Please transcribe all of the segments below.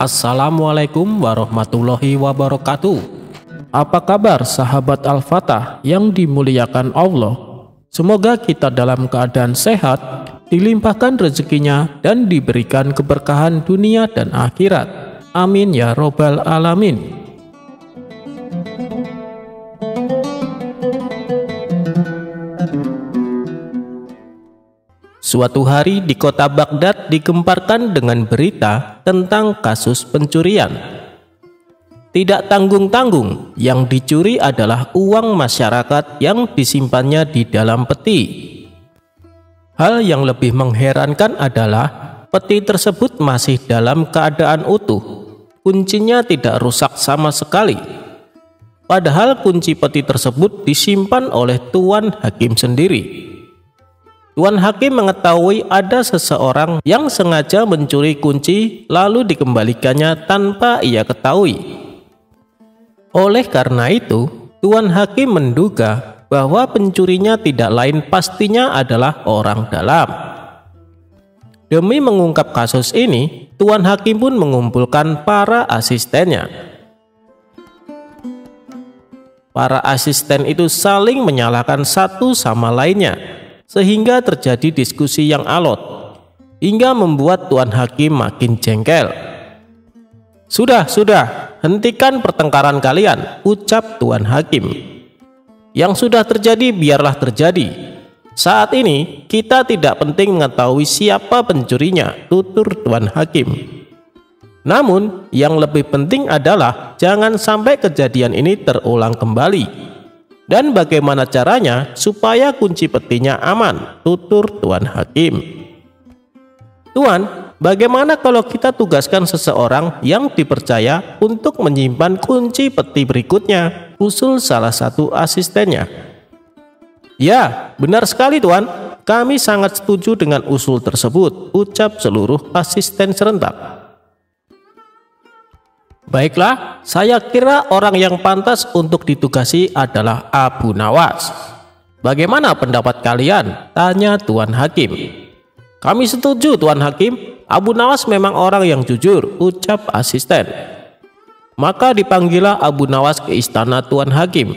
Assalamualaikum warahmatullahi wabarakatuh. Apa kabar sahabat Al-Fatah yang dimuliakan Allah? Semoga kita dalam keadaan sehat, dilimpahkan rezekinya dan diberikan keberkahan dunia dan akhirat. Amin ya robbal alamin. Suatu hari di kota Baghdad digemparkan dengan berita tentang kasus pencurian. Tidak tanggung-tanggung, yang dicuri adalah uang masyarakat yang disimpannya di dalam peti. Hal yang lebih mengherankan adalah peti tersebut masih dalam keadaan utuh. Kuncinya tidak rusak sama sekali. Padahal kunci peti tersebut disimpan oleh Tuan Hakim sendiri. Tuan Hakim mengetahui ada seseorang yang sengaja mencuri kunci lalu dikembalikannya tanpa ia ketahui. Oleh karena itu, Tuan Hakim menduga bahwa pencurinya tidak lain pastinya adalah orang dalam. Demi mengungkap kasus ini, Tuan Hakim pun mengumpulkan para asistennya. Para asisten itu saling menyalahkan satu sama lainnya, sehingga terjadi diskusi yang alot, hingga membuat Tuan Hakim makin jengkel. Sudah, hentikan pertengkaran kalian, ucap Tuan Hakim. Yang sudah terjadi biarlah terjadi. Saat ini kita tidak penting mengetahui siapa pencurinya, tutur Tuan Hakim. Namun yang lebih penting adalah jangan sampai kejadian ini terulang kembali. Dan bagaimana caranya supaya kunci petinya aman, tutur Tuan Hakim. Tuan, bagaimana kalau kita tugaskan seseorang yang dipercaya untuk menyimpan kunci peti berikutnya, usul salah satu asistennya. Ya, benar sekali Tuan, kami sangat setuju dengan usul tersebut, ucap seluruh asisten serentak. Baiklah, saya kira orang yang pantas untuk ditugasi adalah Abu Nawas. Bagaimana pendapat kalian? Tanya Tuan Hakim. Kami setuju Tuan Hakim, Abu Nawas memang orang yang jujur, ucap asisten. Maka dipanggillah Abu Nawas ke istana Tuan Hakim.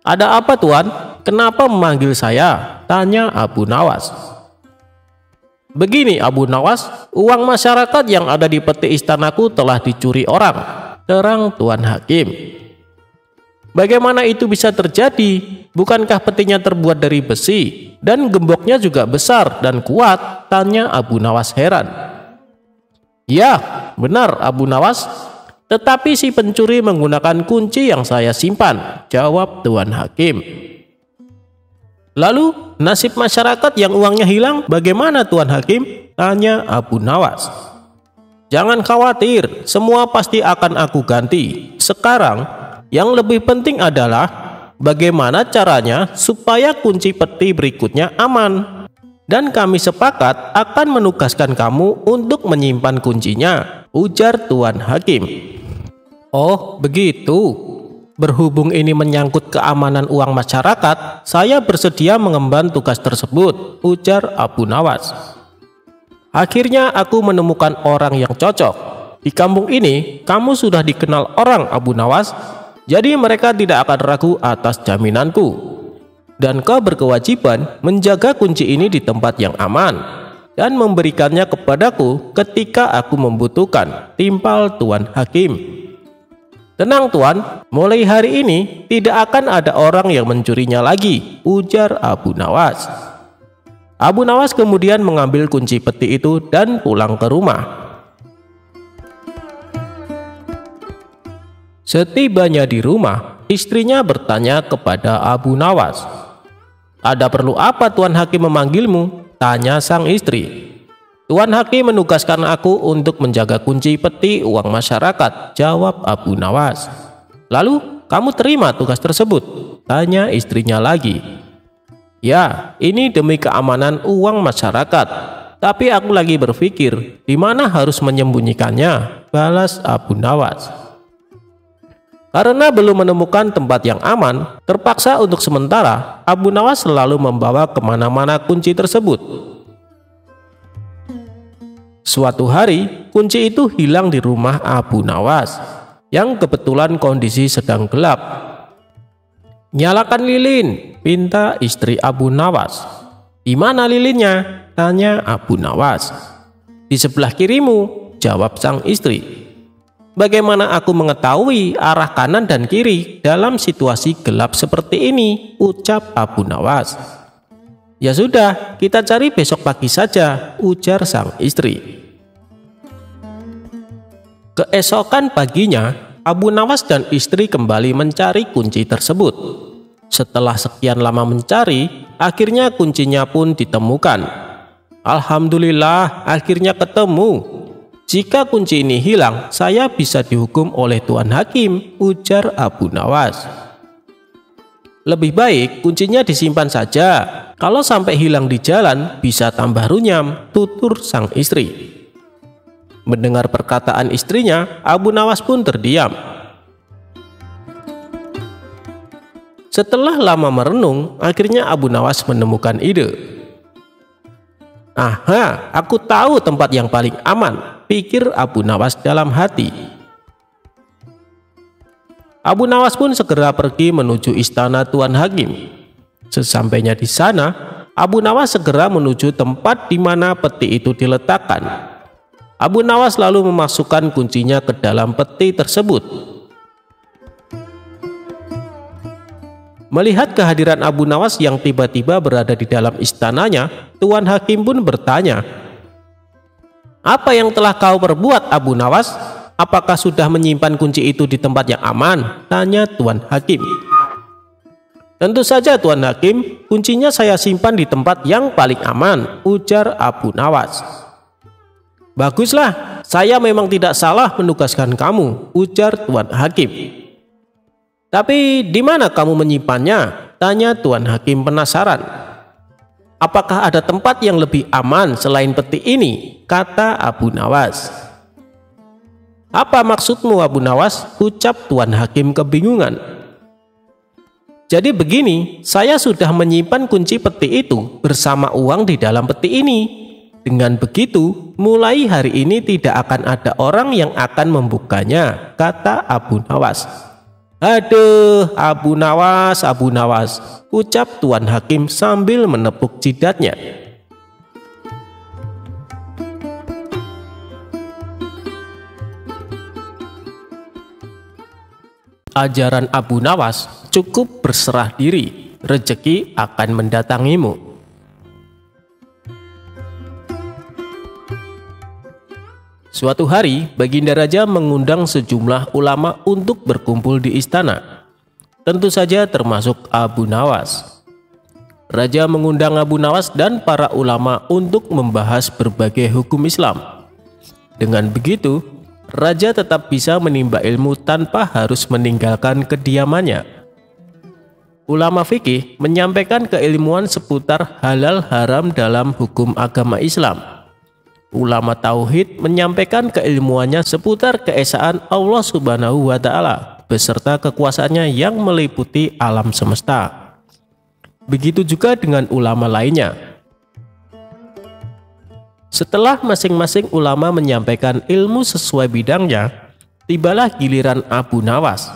Ada apa Tuan? Kenapa memanggil saya? Tanya Abu Nawas. Begini Abu Nawas, uang masyarakat yang ada di peti istanaku telah dicuri orang, terang Tuan Hakim. Bagaimana itu bisa terjadi? Bukankah petinya terbuat dari besi dan gemboknya juga besar dan kuat? Tanya Abu Nawas heran. Ya, benar Abu Nawas, tetapi si pencuri menggunakan kunci yang saya simpan, jawab Tuan Hakim. Lalu nasib masyarakat yang uangnya hilang bagaimana Tuan Hakim? Tanya Abu Nawas. Jangan khawatir, semua pasti akan aku ganti. Sekarang yang lebih penting adalah bagaimana caranya supaya kunci peti berikutnya aman. Dan kami sepakat akan menugaskan kamu untuk menyimpan kuncinya, ujar Tuan Hakim. Oh begitu. Berhubung ini menyangkut keamanan uang masyarakat, saya bersedia mengemban tugas tersebut, ujar Abu Nawas. Akhirnya aku menemukan orang yang cocok. Di kampung ini, kamu sudah dikenal orang Abu Nawas, jadi mereka tidak akan ragu atas jaminanku. Dan kau berkewajiban menjaga kunci ini di tempat yang aman dan memberikannya kepadaku ketika aku membutuhkan, timpal Tuan Hakim. Tenang Tuan, mulai hari ini tidak akan ada orang yang mencurinya lagi, ujar Abu Nawas. Abu Nawas kemudian mengambil kunci peti itu dan pulang ke rumah. Setibanya di rumah, istrinya bertanya kepada Abu Nawas. Ada perlu apa Tuan Hakim memanggilmu? Tanya sang istri. Tuan Hakim menugaskan aku untuk menjaga kunci peti uang masyarakat, jawab Abu Nawas. Lalu kamu terima tugas tersebut? Tanya istrinya lagi. Ya, ini demi keamanan uang masyarakat. Tapi aku lagi berpikir, di mana harus menyembunyikannya? Balas Abu Nawas. Karena belum menemukan tempat yang aman, terpaksa untuk sementara Abu Nawas selalu membawa kemana-mana kunci tersebut. Suatu hari, kunci itu hilang di rumah Abu Nawas, yang kebetulan kondisi sedang gelap. "Nyalakan lilin," pinta istri Abu Nawas. "Di mana lilinnya?" tanya Abu Nawas. "Di sebelah kirimu," jawab sang istri. "Bagaimana aku mengetahui arah kanan dan kiri dalam situasi gelap seperti ini?" ucap Abu Nawas. "Ya sudah, kita cari besok pagi saja," ujar sang istri. Keesokan paginya, Abu Nawas dan istri kembali mencari kunci tersebut. Setelah sekian lama mencari, akhirnya kuncinya pun ditemukan. "Alhamdulillah, akhirnya ketemu. Jika kunci ini hilang, saya bisa dihukum oleh Tuan Hakim," ujar Abu Nawas. "Lebih baik kuncinya disimpan saja. Kalau sampai hilang di jalan, bisa tambah runyam," tutur sang istri. Mendengar perkataan istrinya, Abu Nawas pun terdiam. Setelah lama merenung, akhirnya Abu Nawas menemukan ide. "Aha, aku tahu tempat yang paling aman," pikir Abu Nawas dalam hati. Abu Nawas pun segera pergi menuju istana Tuan Hakim. Sesampainya di sana, Abu Nawas segera menuju tempat di mana peti itu diletakkan. Abu Nawas lalu memasukkan kuncinya ke dalam peti tersebut. Melihat kehadiran Abu Nawas yang tiba-tiba berada di dalam istananya, Tuan Hakim pun bertanya, "Apa yang telah kau perbuat, Abu Nawas? Apakah sudah menyimpan kunci itu di tempat yang aman?" tanya Tuan Hakim. "Tentu saja Tuan Hakim, kuncinya saya simpan di tempat yang paling aman," ujar Abu Nawas. "Baguslah, saya memang tidak salah menugaskan kamu," ujar Tuan Hakim. "Tapi di mana kamu menyimpannya?" tanya Tuan Hakim penasaran. "Apakah ada tempat yang lebih aman selain peti ini?" kata Abu Nawas. "Apa maksudmu, Abu Nawas?" ucap Tuan Hakim kebingungan. "Jadi begini, saya sudah menyimpan kunci peti itu bersama uang di dalam peti ini. Dengan begitu, mulai hari ini tidak akan ada orang yang akan membukanya," kata Abu Nawas. "Aduh, Abu Nawas, Abu Nawas," ucap Tuan Hakim sambil menepuk jidatnya. Ajaran Abu Nawas, "Cukup berserah diri, rezeki akan mendatangimu." Suatu hari, Baginda Raja mengundang sejumlah ulama untuk berkumpul di istana. Tentu saja termasuk Abu Nawas. Raja mengundang Abu Nawas dan para ulama untuk membahas berbagai hukum Islam. Dengan begitu, Raja tetap bisa menimba ilmu tanpa harus meninggalkan kediamannya. Ulama fikih menyampaikan keilmuan seputar halal haram dalam hukum agama Islam. Ulama tauhid menyampaikan keilmuannya seputar keesaan Allah Subhanahu wa Ta'ala beserta kekuasaannya yang meliputi alam semesta. Begitu juga dengan ulama lainnya. Setelah masing-masing ulama menyampaikan ilmu sesuai bidangnya, tibalah giliran Abu Nawas.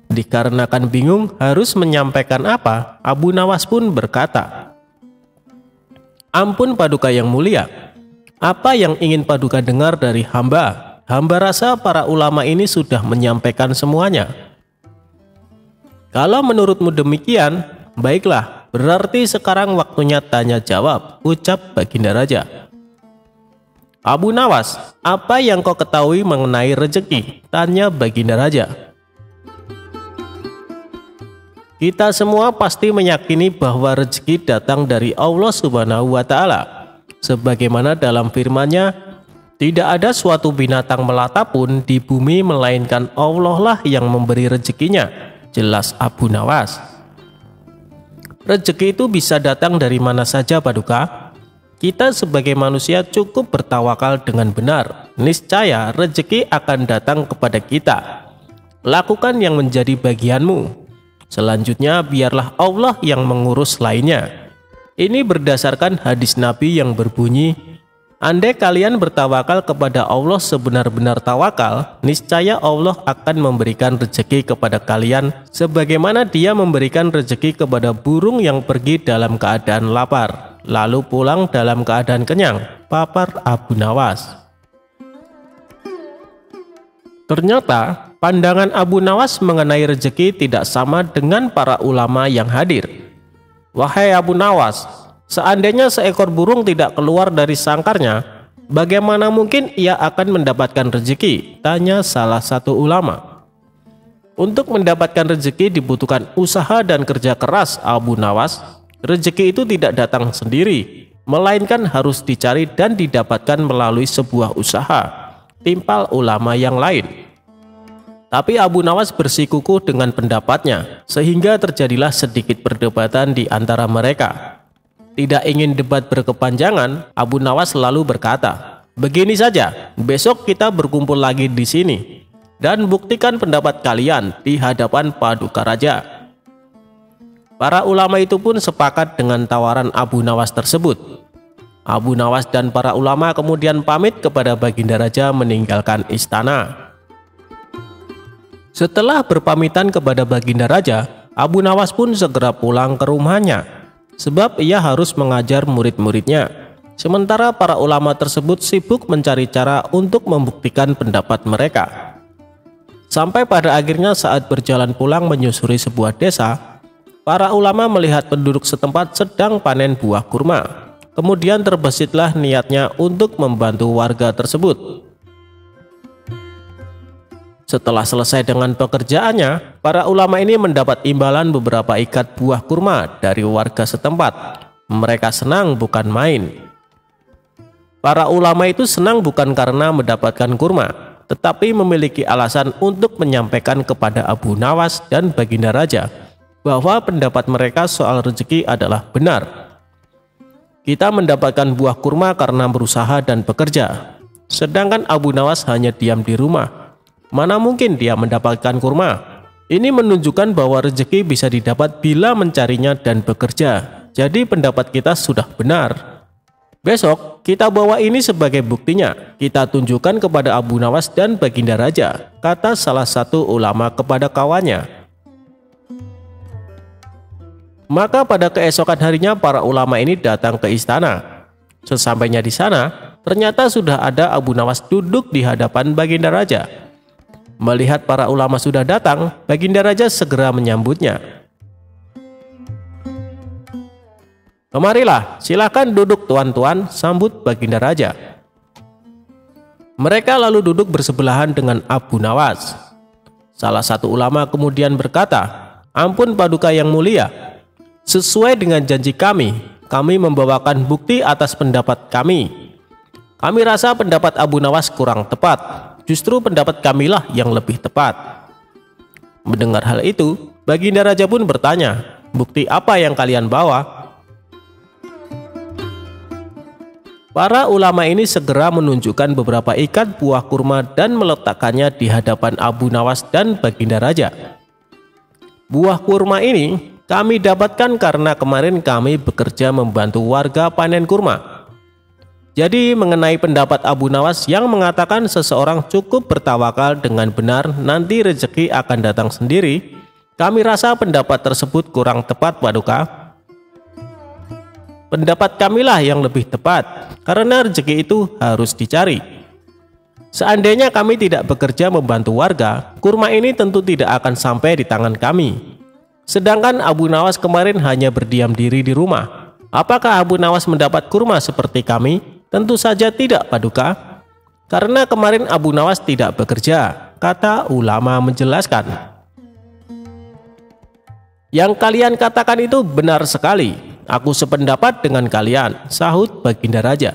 Dikarenakan bingung harus menyampaikan apa, Abu Nawas pun berkata, "Ampun Paduka yang mulia, apa yang ingin Paduka dengar dari hamba? Hamba rasa para ulama ini sudah menyampaikan semuanya." "Kalau menurutmu demikian, baiklah, berarti sekarang waktunya tanya jawab," ucap Baginda Raja. "Abu Nawas, apa yang kau ketahui mengenai rezeki?" tanya Baginda Raja. "Kita semua pasti meyakini bahwa rezeki datang dari Allah Subhanahu wa Ta'ala. Sebagaimana dalam firman-Nya, tidak ada suatu binatang melata pun di bumi melainkan Allah lah yang memberi rezekinya," jelas Abu Nawas. "Rezeki itu bisa datang dari mana saja Paduka. Kita sebagai manusia cukup bertawakal dengan benar. Niscaya rezeki akan datang kepada kita. Lakukan yang menjadi bagianmu. Selanjutnya biarlah Allah yang mengurus lainnya." Ini berdasarkan hadis Nabi yang berbunyi, andai kalian bertawakal kepada Allah sebenar-benar tawakal, niscaya Allah akan memberikan rezeki kepada kalian sebagaimana Dia memberikan rezeki kepada burung yang pergi dalam keadaan lapar, lalu pulang dalam keadaan kenyang, papar Abu Nawas. Ternyata pandangan Abu Nawas mengenai rezeki tidak sama dengan para ulama yang hadir. Wahai Abu Nawas, seandainya seekor burung tidak keluar dari sangkarnya, bagaimana mungkin ia akan mendapatkan rezeki? Tanya salah satu ulama. Untuk mendapatkan rezeki dibutuhkan usaha dan kerja keras Abu Nawas. Rezeki itu tidak datang sendiri, melainkan harus dicari dan didapatkan melalui sebuah usaha, timpal ulama yang lain. Tapi Abu Nawas bersikukuh dengan pendapatnya, sehingga terjadilah sedikit perdebatan di antara mereka. Tidak ingin debat berkepanjangan, Abu Nawas lalu berkata, "Begini saja, besok kita berkumpul lagi di sini dan buktikan pendapat kalian di hadapan Paduka Raja." Para ulama itu pun sepakat dengan tawaran Abu Nawas tersebut. Abu Nawas dan para ulama kemudian pamit kepada Baginda Raja meninggalkan istana. Setelah berpamitan kepada Baginda Raja, Abu Nawas pun segera pulang ke rumahnya, sebab ia harus mengajar murid-muridnya. Sementara para ulama tersebut sibuk mencari cara untuk membuktikan pendapat mereka. Sampai pada akhirnya saat berjalan pulang menyusuri sebuah desa, para ulama melihat penduduk setempat sedang panen buah kurma. Kemudian terbesitlah niatnya untuk membantu warga tersebut. Setelah selesai dengan pekerjaannya, para ulama ini mendapat imbalan beberapa ikat buah kurma dari warga setempat. Mereka senang bukan main. Para ulama itu senang bukan karena mendapatkan kurma, tetapi memiliki alasan untuk menyampaikan kepada Abu Nawas dan Baginda Raja bahwa pendapat mereka soal rezeki adalah benar. Kita mendapatkan buah kurma karena berusaha dan bekerja, sedangkan Abu Nawas hanya diam di rumah. Mana mungkin dia mendapatkan kurma? Ini menunjukkan bahwa rezeki bisa didapat bila mencarinya dan bekerja. Jadi pendapat kita sudah benar. Besok kita bawa ini sebagai buktinya. Kita tunjukkan kepada Abu Nawas dan Baginda Raja, kata salah satu ulama kepada kawannya. Maka pada keesokan harinya para ulama ini datang ke istana. Sesampainya di sana, ternyata sudah ada Abu Nawas duduk di hadapan Baginda Raja. Melihat para ulama sudah datang, Baginda Raja segera menyambutnya. "Kemarilah, silakan duduk tuan-tuan," sambut Baginda Raja. Mereka lalu duduk bersebelahan dengan Abu Nawas. Salah satu ulama kemudian berkata, "Ampun Paduka yang mulia, sesuai dengan janji kami membawakan bukti atas pendapat kami. Kami rasa pendapat Abu Nawas kurang tepat. Justru pendapat kamilah yang lebih tepat." Mendengar hal itu, Baginda Raja pun bertanya, "Bukti apa yang kalian bawa?" Para ulama ini segera menunjukkan beberapa ikat buah kurma dan meletakkannya di hadapan Abu Nawas dan Baginda Raja. "Buah kurma ini kami dapatkan karena kemarin kami bekerja membantu warga panen kurma. Jadi mengenai pendapat Abu Nawas yang mengatakan seseorang cukup bertawakal dengan benar nanti rezeki akan datang sendiri, kami rasa pendapat tersebut kurang tepat Paduka. Pendapat kamilah yang lebih tepat, karena rezeki itu harus dicari. Seandainya kami tidak bekerja membantu warga, kurma ini tentu tidak akan sampai di tangan kami. Sedangkan Abu Nawas kemarin hanya berdiam diri di rumah. Apakah Abu Nawas mendapat kurma seperti kami? Tentu saja tidak Paduka, karena kemarin Abu Nawas tidak bekerja," kata ulama menjelaskan. "Yang kalian katakan itu benar sekali. Aku sependapat dengan kalian," sahut Baginda Raja.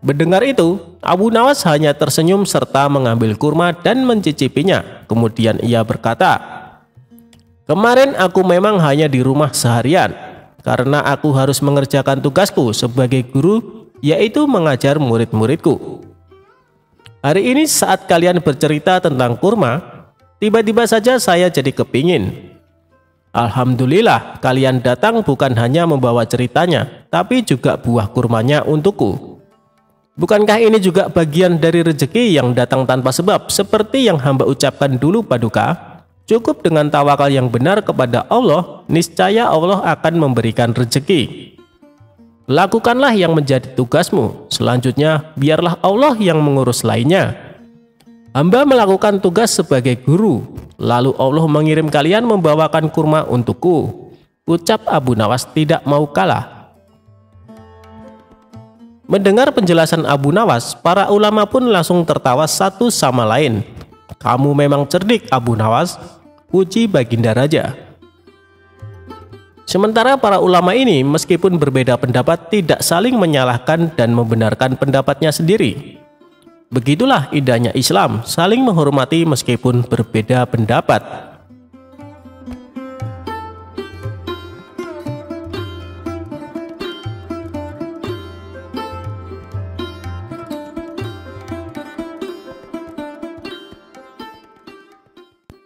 Mendengar itu, Abu Nawas hanya tersenyum serta mengambil kurma dan mencicipinya. Kemudian ia berkata, "Kemarin aku memang hanya di rumah seharian, karena aku harus mengerjakan tugasku sebagai guru, yaitu mengajar murid-muridku. Hari ini saat kalian bercerita tentang kurma, tiba-tiba saja saya jadi kepingin. Alhamdulillah kalian datang bukan hanya membawa ceritanya, tapi juga buah kurmanya untukku. Bukankah ini juga bagian dari rezeki yang datang tanpa sebab, seperti yang hamba ucapkan dulu Paduka? Cukup dengan tawakal yang benar kepada Allah, niscaya Allah akan memberikan rezeki. Lakukanlah yang menjadi tugasmu, selanjutnya biarlah Allah yang mengurus lainnya. Hamba melakukan tugas sebagai guru, lalu Allah mengirim kalian membawakan kurma untukku. Ucap Abu Nawas tidak mau kalah. Mendengar penjelasan Abu Nawas, para ulama pun langsung tertawa satu sama lain. Kamu memang cerdik Abu Nawas, puji Baginda Raja. Sementara para ulama ini meskipun berbeda pendapat tidak saling menyalahkan dan membenarkan pendapatnya sendiri. Begitulah indahnya Islam, saling menghormati meskipun berbeda pendapat.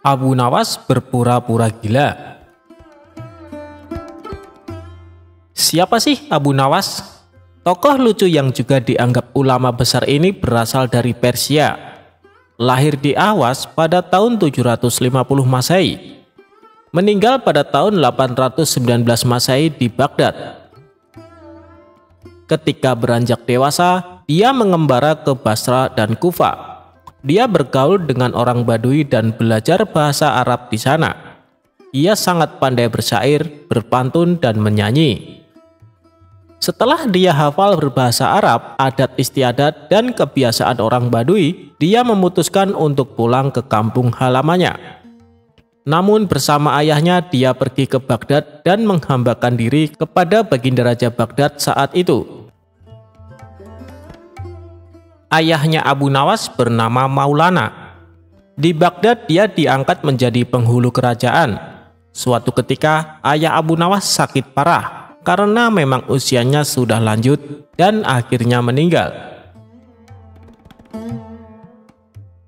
Abu Nawas berpura-pura gila. Siapa sih Abu Nawas? Tokoh lucu yang juga dianggap ulama besar ini berasal dari Persia. Lahir di Ahwas pada tahun 750 Masehi. Meninggal pada tahun 819 Masehi di Baghdad. Ketika beranjak dewasa, dia mengembara ke Basra dan Kufa. Dia bergaul dengan orang Badui dan belajar bahasa Arab di sana. Ia sangat pandai bersyair, berpantun, dan menyanyi. Setelah dia hafal berbahasa Arab, adat istiadat, dan kebiasaan orang Badui, dia memutuskan untuk pulang ke kampung halamannya. Namun bersama ayahnya dia pergi ke Baghdad dan menghambakan diri kepada Baginda Raja Baghdad saat itu. Ayahnya Abu Nawas bernama Maulana. Di Baghdad dia diangkat menjadi penghulu kerajaan. Suatu ketika ayah Abu Nawas sakit parah karena memang usianya sudah lanjut dan akhirnya meninggal.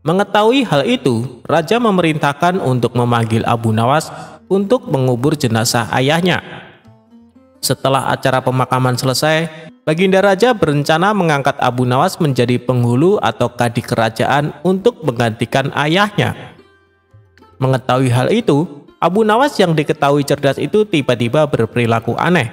Mengetahui hal itu, raja memerintahkan untuk memanggil Abu Nawas untuk mengubur jenazah ayahnya. Setelah acara pemakaman selesai, Baginda Raja berencana mengangkat Abu Nawas menjadi penghulu atau kadi kerajaan untuk menggantikan ayahnya. Mengetahui hal itu, Abu Nawas yang diketahui cerdas itu tiba-tiba berperilaku aneh.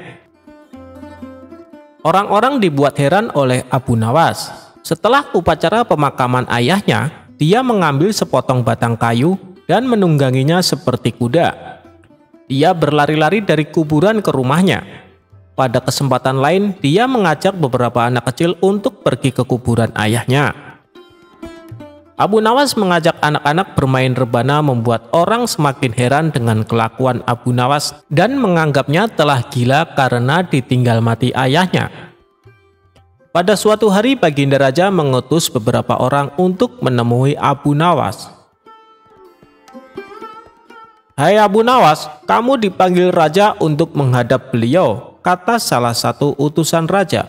Orang-orang dibuat heran oleh Abu Nawas. Setelah upacara pemakaman ayahnya, dia mengambil sepotong batang kayu dan menungganginya seperti kuda. Dia berlari-lari dari kuburan ke rumahnya. Pada kesempatan lain, dia mengajak beberapa anak kecil untuk pergi ke kuburan ayahnya. Abu Nawas mengajak anak-anak bermain rebana membuat orang semakin heran dengan kelakuan Abu Nawas dan menganggapnya telah gila karena ditinggal mati ayahnya. Pada suatu hari Baginda Raja mengutus beberapa orang untuk menemui Abu Nawas. "Hai Abu Nawas, kamu dipanggil Raja untuk menghadap beliau," kata salah satu utusan raja.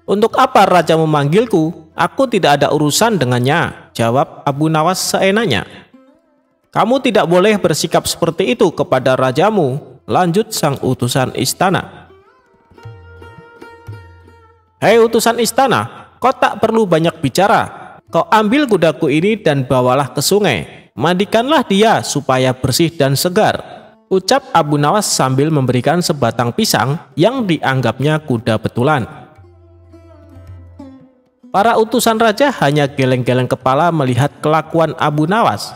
"Untuk apa raja memanggilku? Aku tidak ada urusan dengannya," jawab Abu Nawas seenaknya. "Kamu tidak boleh bersikap seperti itu kepada rajamu," lanjut sang utusan istana. "Hei utusan istana, kau tak perlu banyak bicara. Kau ambil kudaku ini dan bawalah ke sungai. Mandikanlah dia supaya bersih dan segar," ucap Abu Nawas sambil memberikan sebatang pisang yang dianggapnya kuda betulan. Para utusan raja hanya geleng-geleng kepala melihat kelakuan Abu Nawas.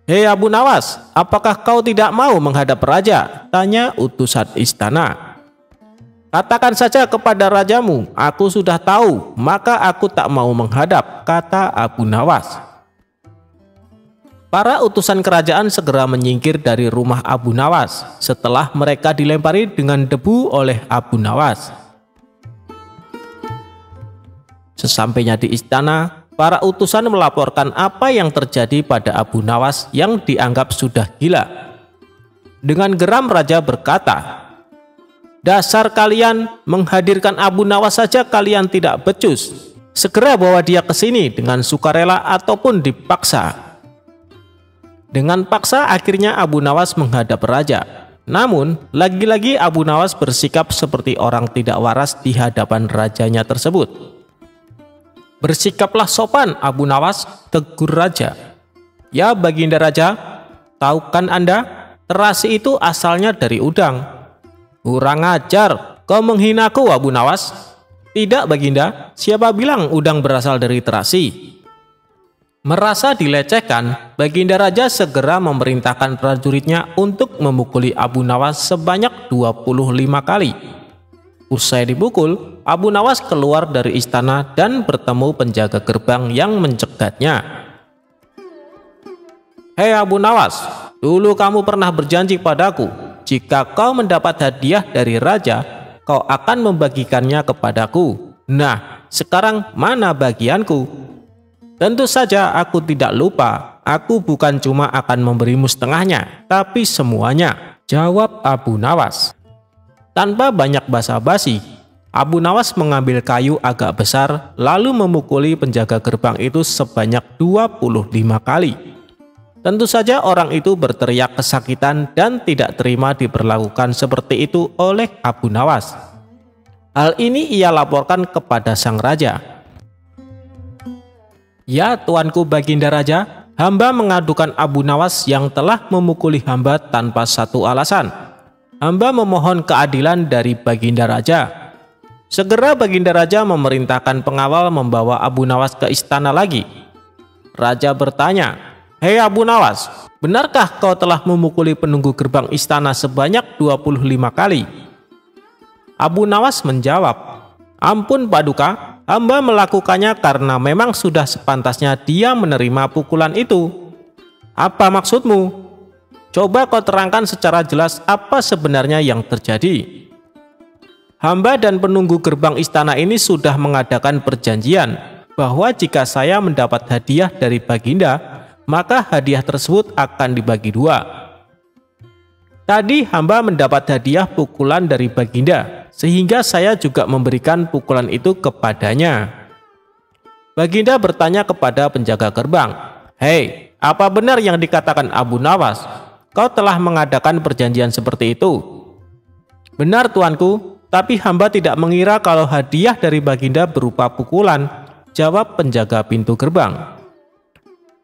"Hei Abu Nawas, apakah kau tidak mau menghadap raja?" tanya utusan istana. "Katakan saja kepada rajamu, aku sudah tahu, maka aku tak mau menghadap," kata Abu Nawas. Para utusan kerajaan segera menyingkir dari rumah Abu Nawas setelah mereka dilempari dengan debu oleh Abu Nawas. Sesampainya di istana, para utusan melaporkan apa yang terjadi pada Abu Nawas yang dianggap sudah gila. Dengan geram raja berkata, "Dasar kalian, menghadirkan Abu Nawas saja kalian tidak becus. Segera bawa dia ke sini dengan sukarela ataupun dipaksa." Dengan paksa akhirnya Abu Nawas menghadap raja. Namun, lagi-lagi Abu Nawas bersikap seperti orang tidak waras di hadapan rajanya tersebut. "Bersikaplah sopan, Abu Nawas," tegur raja. "Ya Baginda Raja, tahu kan Anda, terasi itu asalnya dari udang." "Kurang ajar, kau menghinaku Abu Nawas." "Tidak Baginda, siapa bilang udang berasal dari terasi?" Merasa dilecehkan, Baginda Raja segera memerintahkan prajuritnya untuk memukuli Abu Nawas sebanyak 25 kali. Usai dipukul, Abu Nawas keluar dari istana dan bertemu penjaga gerbang yang mencegatnya. "Hei Abu Nawas, dulu kamu pernah berjanji padaku, jika kau mendapat hadiah dari raja, kau akan membagikannya kepadaku. Nah, sekarang mana bagianku?" "Tentu saja aku tidak lupa, aku bukan cuma akan memberimu setengahnya, tapi semuanya," jawab Abu Nawas. Tanpa banyak basa-basi, Abu Nawas mengambil kayu agak besar lalu memukuli penjaga gerbang itu sebanyak 25 kali. Tentu saja orang itu berteriak kesakitan dan tidak terima diperlakukan seperti itu oleh Abu Nawas. Hal ini ia laporkan kepada sang raja. "Ya tuanku Baginda Raja, hamba mengadukan Abu Nawas yang telah memukuli hamba tanpa satu alasan. Hamba memohon keadilan dari Baginda Raja." Segera Baginda Raja memerintahkan pengawal membawa Abu Nawas ke istana lagi. Raja bertanya, "Hei Abu Nawas, benarkah kau telah memukuli penunggu gerbang istana sebanyak 25 kali?" Abu Nawas menjawab, "Ampun Paduka, hamba melakukannya karena memang sudah sepantasnya dia menerima pukulan itu." "Apa maksudmu? Coba kau terangkan secara jelas apa sebenarnya yang terjadi." "Hamba dan penunggu gerbang istana ini sudah mengadakan perjanjian bahwa jika saya mendapat hadiah dari Baginda, maka hadiah tersebut akan dibagi dua. Tadi hamba mendapat hadiah pukulan dari Baginda, sehingga saya juga memberikan pukulan itu kepadanya." Baginda bertanya kepada penjaga gerbang, "Hei, apa benar yang dikatakan Abu Nawas? Kau telah mengadakan perjanjian seperti itu?" "Benar tuanku, tapi hamba tidak mengira kalau hadiah dari Baginda berupa pukulan," jawab penjaga pintu gerbang.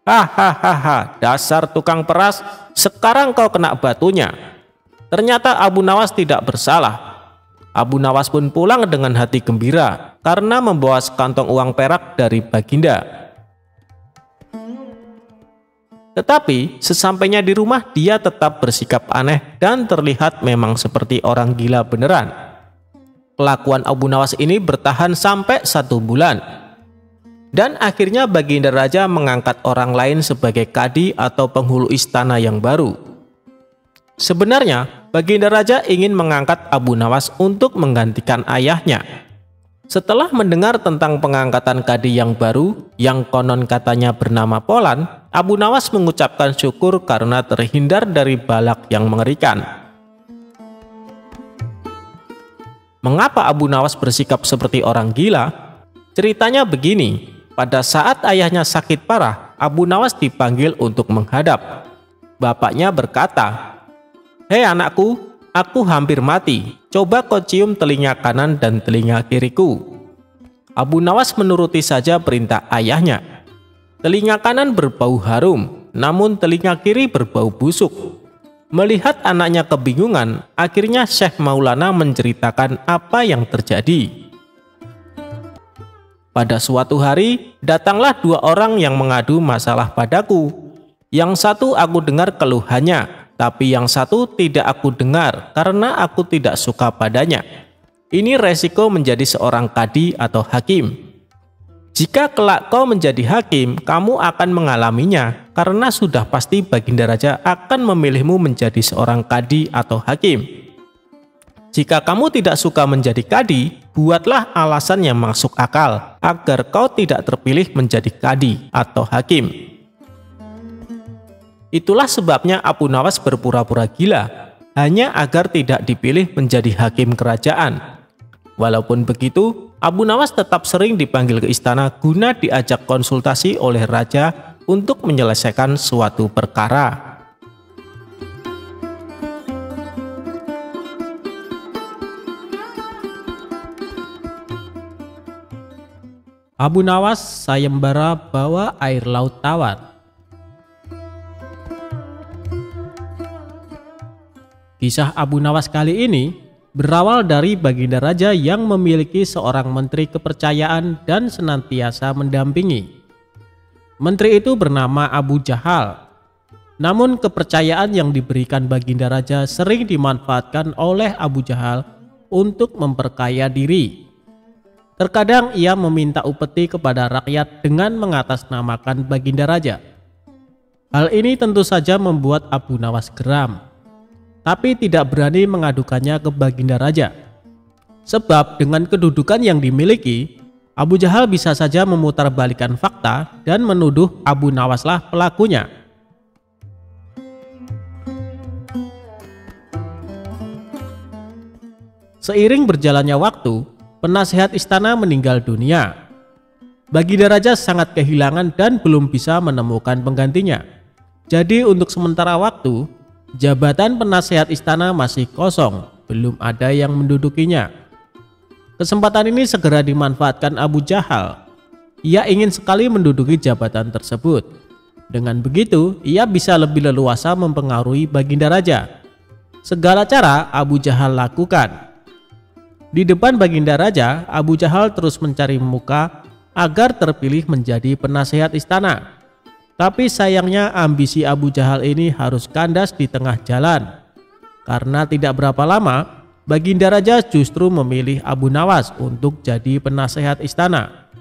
"Hahaha, dasar tukang peras, sekarang kau kena batunya." Ternyata Abu Nawas tidak bersalah. Abu Nawas pun pulang dengan hati gembira karena membawa sekantong uang perak dari Baginda. Tetapi sesampainya di rumah dia tetap bersikap aneh dan terlihat memang seperti orang gila beneran. Kelakuan Abu Nawas ini bertahan sampai 1 bulan. Dan akhirnya Baginda Raja mengangkat orang lain sebagai kadi atau penghulu istana yang baru. Sebenarnya Baginda Raja ingin mengangkat Abu Nawas untuk menggantikan ayahnya. Setelah mendengar tentang pengangkatan kadi yang baru yang konon katanya bernama Polan, Abu Nawas mengucapkan syukur karena terhindar dari balak yang mengerikan. Mengapa Abu Nawas bersikap seperti orang gila? Ceritanya begini, pada saat ayahnya sakit parah, Abu Nawas dipanggil untuk menghadap. Bapaknya berkata, "Hei anakku, aku hampir mati, coba kau cium telinga kanan dan telinga kiriku." Abu Nawas menuruti saja perintah ayahnya. Telinga kanan berbau harum, namun telinga kiri berbau busuk. Melihat anaknya kebingungan, akhirnya Syekh Maulana menceritakan apa yang terjadi. Pada suatu hari, datanglah 2 orang yang mengadu masalah padaku. Yang satu aku dengar keluhannya, tapi yang satu tidak aku dengar karena aku tidak suka padanya. Ini resiko menjadi seorang kadi atau hakim. Jika kelak kau menjadi hakim, kamu akan mengalaminya karena sudah pasti Baginda Raja akan memilihmu menjadi seorang kadi atau hakim. Jika kamu tidak suka menjadi kadi, buatlah alasan yang masuk akal agar kau tidak terpilih menjadi kadi atau hakim. Itulah sebabnya Abu Nawas berpura-pura gila, hanya agar tidak dipilih menjadi hakim kerajaan. Walaupun begitu, Abu Nawas tetap sering dipanggil ke istana guna diajak konsultasi oleh raja untuk menyelesaikan suatu perkara. Abu Nawas sayembara bawa air laut tawar. Kisah Abu Nawas kali ini berawal dari Baginda Raja yang memiliki seorang menteri kepercayaan dan senantiasa mendampingi. Menteri itu bernama Abu Jahal. Namun kepercayaan yang diberikan Baginda Raja sering dimanfaatkan oleh Abu Jahal untuk memperkaya diri. Terkadang ia meminta upeti kepada rakyat dengan mengatasnamakan Baginda Raja. Hal ini tentu saja membuat Abu Nawas geram, tapi tidak berani mengadukannya ke Baginda Raja. Sebab dengan kedudukan yang dimiliki, Abu Jahal bisa saja memutarbalikkan fakta dan menuduh Abu Nawaslah pelakunya. Seiring berjalannya waktu, penasehat istana meninggal dunia. Baginda Raja sangat kehilangan dan belum bisa menemukan penggantinya. Jadi untuk sementara waktu, jabatan penasehat istana masih kosong, belum ada yang mendudukinya. Kesempatan ini segera dimanfaatkan Abu Jahal. Ia ingin sekali menduduki jabatan tersebut. Dengan begitu, ia bisa lebih leluasa mempengaruhi Baginda Raja. Segala cara Abu Jahal lakukan. Di depan Baginda Raja, Abu Jahal terus mencari muka agar terpilih menjadi penasehat istana. Tapi sayangnya ambisi Abu Jahal ini harus kandas di tengah jalan. Karena tidak berapa lama, Baginda Raja justru memilih Abu Nawas untuk jadi penasehat istana.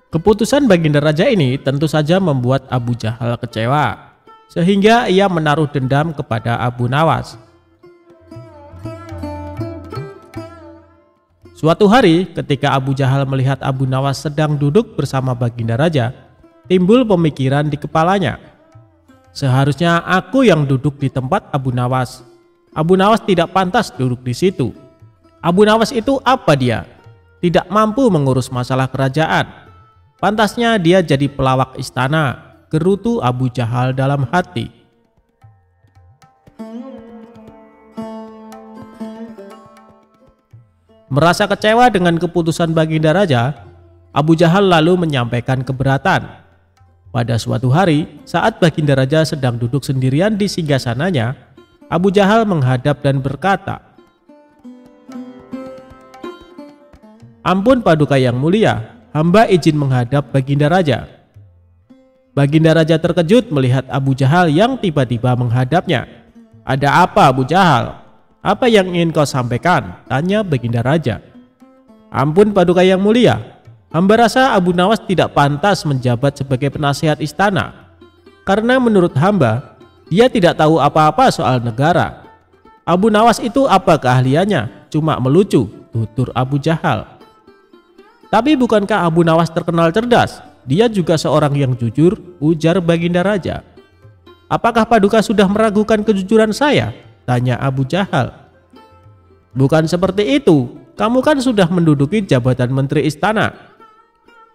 Keputusan Baginda Raja ini tentu saja membuat Abu Jahal kecewa, sehingga ia menaruh dendam kepada Abu Nawas. Suatu hari ketika Abu Jahal melihat Abu Nawas sedang duduk bersama Baginda Raja, timbul pemikiran di kepalanya. Seharusnya aku yang duduk di tempat Abu Nawas. Abu Nawas tidak pantas duduk di situ. Abu Nawas itu apa dia? Tidak mampu mengurus masalah kerajaan. Pantasnya dia jadi pelawak istana, gerutu Abu Jahal dalam hati. Merasa kecewa dengan keputusan Baginda Raja, Abu Jahal lalu menyampaikan keberatan. Pada suatu hari, saat Baginda Raja sedang duduk sendirian di singgasananya, Abu Jahal menghadap dan berkata, "Ampun Paduka yang mulia, hamba izin menghadap Baginda Raja." Baginda Raja terkejut melihat Abu Jahal yang tiba-tiba menghadapnya. "Ada apa Abu Jahal? Apa yang ingin kau sampaikan?" tanya Baginda Raja. "Ampun Paduka yang mulia, hamba rasa Abu Nawas tidak pantas menjabat sebagai penasehat istana. Karena menurut hamba, dia tidak tahu apa-apa soal negara. Abu Nawas itu apa keahliannya? Cuma melucu," tutur Abu Jahal. "Tapi bukankah Abu Nawas terkenal cerdas? Dia juga seorang yang jujur," ujar Baginda Raja. "Apakah Paduka sudah meragukan kejujuran saya?" tanya Abu Jahal. "Bukan seperti itu, kamu kan sudah menduduki jabatan menteri istana.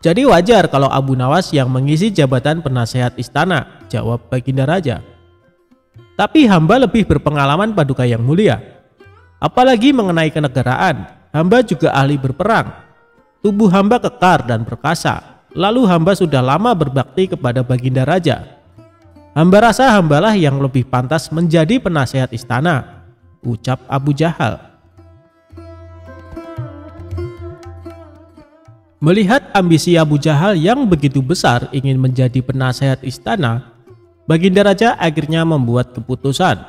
Jadi wajar kalau Abu Nawas yang mengisi jabatan penasehat istana," jawab Baginda Raja. "Tapi hamba lebih berpengalaman Paduka yang mulia. Apalagi mengenai kenegaraan, hamba juga ahli berperang. Tubuh hamba kekar dan perkasa, lalu hamba sudah lama berbakti kepada Baginda Raja. Hamba rasa hambalah yang lebih pantas menjadi penasehat istana," ucap Abu Jahal. Melihat ambisi Abu Jahal yang begitu besar ingin menjadi penasehat istana, Baginda Raja akhirnya membuat keputusan.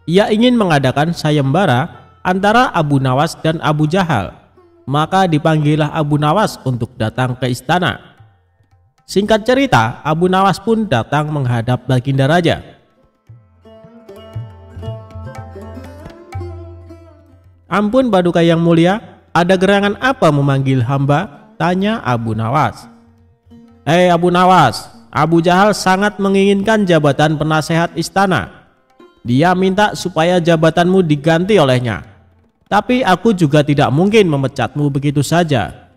Ia ingin mengadakan sayembara antara Abu Nawas dan Abu Jahal. Maka dipanggillah Abu Nawas untuk datang ke istana. Singkat cerita, Abu Nawas pun datang menghadap Baginda Raja. "Ampun Paduka yang mulia, ada gerangan apa memanggil hamba?" tanya Abu Nawas. "Hei Abu Nawas, Abu Jahal sangat menginginkan jabatan penasehat istana. Dia minta supaya jabatanmu diganti olehnya. Tapi aku juga tidak mungkin memecatmu begitu saja.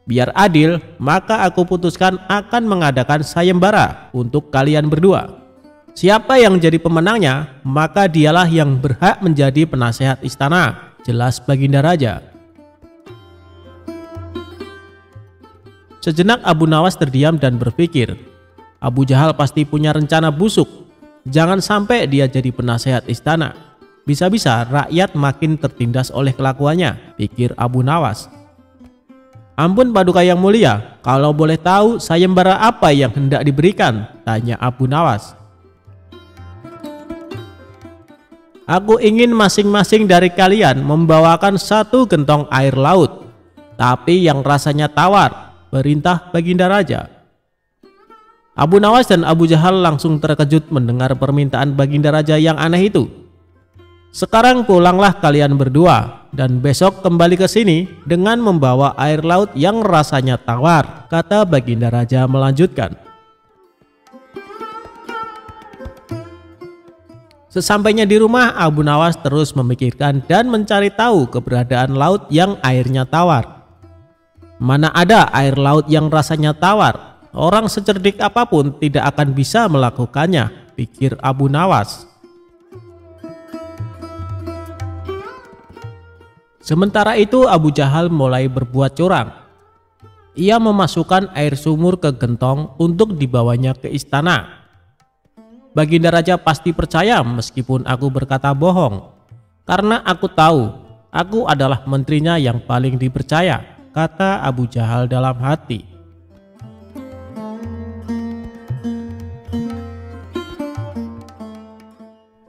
Biar adil, maka aku putuskan akan mengadakan sayembara untuk kalian berdua. Siapa yang jadi pemenangnya, maka dialah yang berhak menjadi penasehat istana," jelas Baginda Raja. Sejenak Abu Nawas terdiam dan berpikir, Abu Jahal pasti punya rencana busuk. Jangan sampai dia jadi penasehat istana. Bisa-bisa rakyat makin tertindas oleh kelakuannya, pikir Abu Nawas. Ampun Paduka yang mulia, kalau boleh tahu sayembara apa yang hendak diberikan? Tanya Abu Nawas. Aku ingin masing-masing dari kalian membawakan 1 gentong air laut, tapi yang rasanya tawar, perintah Baginda Raja. Abu Nawas dan Abu Jahal langsung terkejut mendengar permintaan Baginda Raja yang aneh itu. Sekarang pulanglah kalian berdua dan besok kembali ke sini dengan membawa air laut yang rasanya tawar, kata Baginda Raja melanjutkan. Sesampainya di rumah, Abu Nawas terus memikirkan dan mencari tahu keberadaan laut yang airnya tawar. Mana ada air laut yang rasanya tawar? Orang secerdik apapun tidak akan bisa melakukannya, pikir Abu Nawas. Sementara itu Abu Jahal mulai berbuat curang. Ia memasukkan air sumur ke gentong untuk dibawanya ke istana. Baginda Raja pasti percaya meskipun aku berkata bohong, karena aku tahu aku adalah menterinya yang paling dipercaya, kata Abu Jahal dalam hati.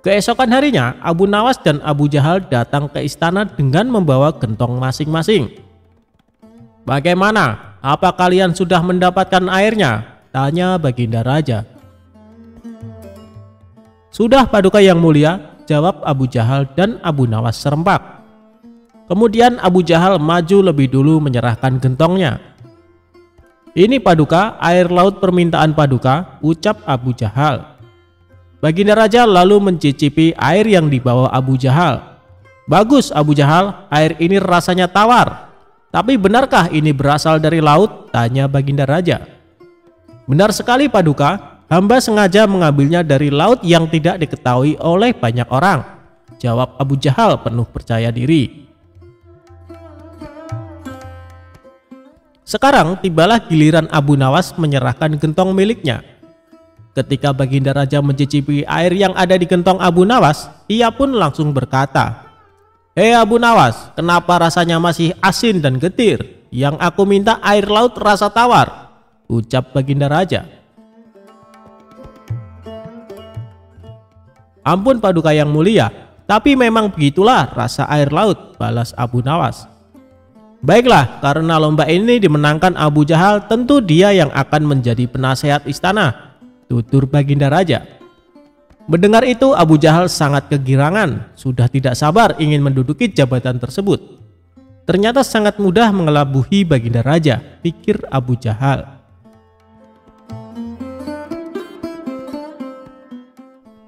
Keesokan harinya, Abu Nawas dan Abu Jahal datang ke istana dengan membawa gentong masing-masing. Bagaimana? Apa kalian sudah mendapatkan airnya? Tanya Baginda Raja. Sudah Paduka yang mulia, jawab Abu Jahal dan Abu Nawas serempak. Kemudian Abu Jahal maju lebih dulu menyerahkan gentongnya. Ini Paduka, air laut permintaan Paduka, ucap Abu Jahal. Baginda Raja lalu mencicipi air yang dibawa Abu Jahal. Bagus Abu Jahal, air ini rasanya tawar. Tapi benarkah ini berasal dari laut? Tanya Baginda Raja. Benar sekali Paduka, hamba sengaja mengambilnya dari laut yang tidak diketahui oleh banyak orang, jawab Abu Jahal penuh percaya diri. Sekarang tibalah giliran Abu Nawas menyerahkan gentong miliknya. Ketika Baginda Raja mencicipi air yang ada di gentong Abu Nawas, ia pun langsung berkata, "Hei Abu Nawas, kenapa rasanya masih asin dan getir? Yang aku minta air laut rasa tawar," ucap Baginda Raja. Ampun Paduka yang mulia, tapi memang begitulah rasa air laut, balas Abu Nawas. Baiklah, karena lomba ini dimenangkan Abu Jahal, tentu dia yang akan menjadi penasehat istana, tutur Baginda Raja. Mendengar itu Abu Jahal sangat kegirangan, sudah tidak sabar ingin menduduki jabatan tersebut. Ternyata sangat mudah mengelabuhi Baginda Raja, pikir Abu Jahal.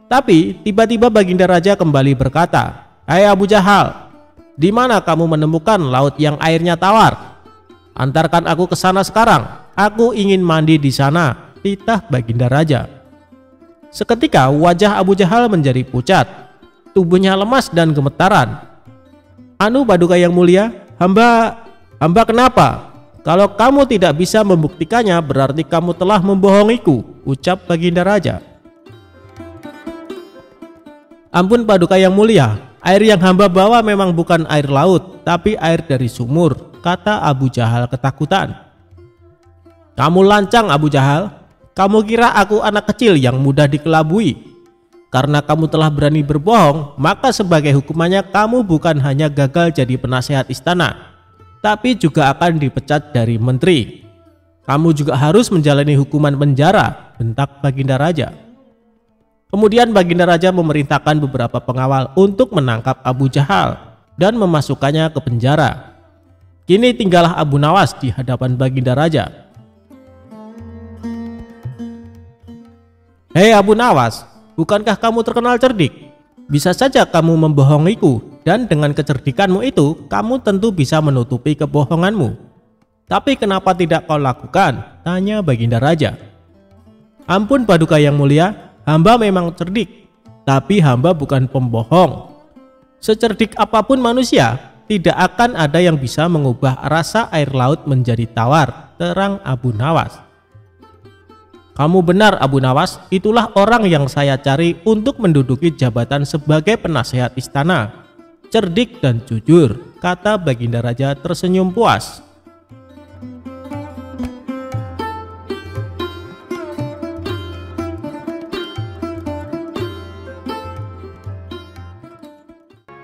Tapi tiba-tiba Baginda Raja kembali berkata, "Hai Abu Jahal, di mana kamu menemukan laut yang airnya tawar? Antarkan aku ke sana sekarang, aku ingin mandi di sana," titah Baginda Raja. Seketika wajah Abu Jahal menjadi pucat, tubuhnya lemas dan gemetaran. "Anu Paduka yang mulia, hamba kenapa? Kalau kamu tidak bisa membuktikannya, berarti kamu telah membohongiku," ucap Baginda Raja. "Ampun Paduka yang mulia, air yang hamba bawa memang bukan air laut, tapi air dari sumur," kata Abu Jahal ketakutan. "Kamu lancang Abu Jahal. Kamu kira aku anak kecil yang mudah dikelabui? Karena kamu telah berani berbohong, maka sebagai hukumannya kamu bukan hanya gagal jadi penasehat istana, tapi juga akan dipecat dari menteri. Kamu juga harus menjalani hukuman penjara," bentak Baginda Raja. Kemudian Baginda Raja memerintahkan beberapa pengawal untuk menangkap Abu Jahal dan memasukkannya ke penjara. Kini tinggallah Abu Nawas di hadapan Baginda Raja. "Hei Abu Nawas, bukankah kamu terkenal cerdik? Bisa saja kamu membohongiku, dan dengan kecerdikanmu itu, kamu tentu bisa menutupi kebohonganmu. Tapi kenapa tidak kau lakukan?" tanya Baginda Raja. "Ampun Paduka yang mulia, hamba memang cerdik, tapi hamba bukan pembohong. Secerdik apapun manusia, tidak akan ada yang bisa mengubah rasa air laut menjadi tawar. terang Abu Nawas. "Kamu benar Abu Nawas, itulah orang yang saya cari untuk menduduki jabatan sebagai penasehat istana. Cerdik dan jujur," kata Baginda Raja tersenyum puas.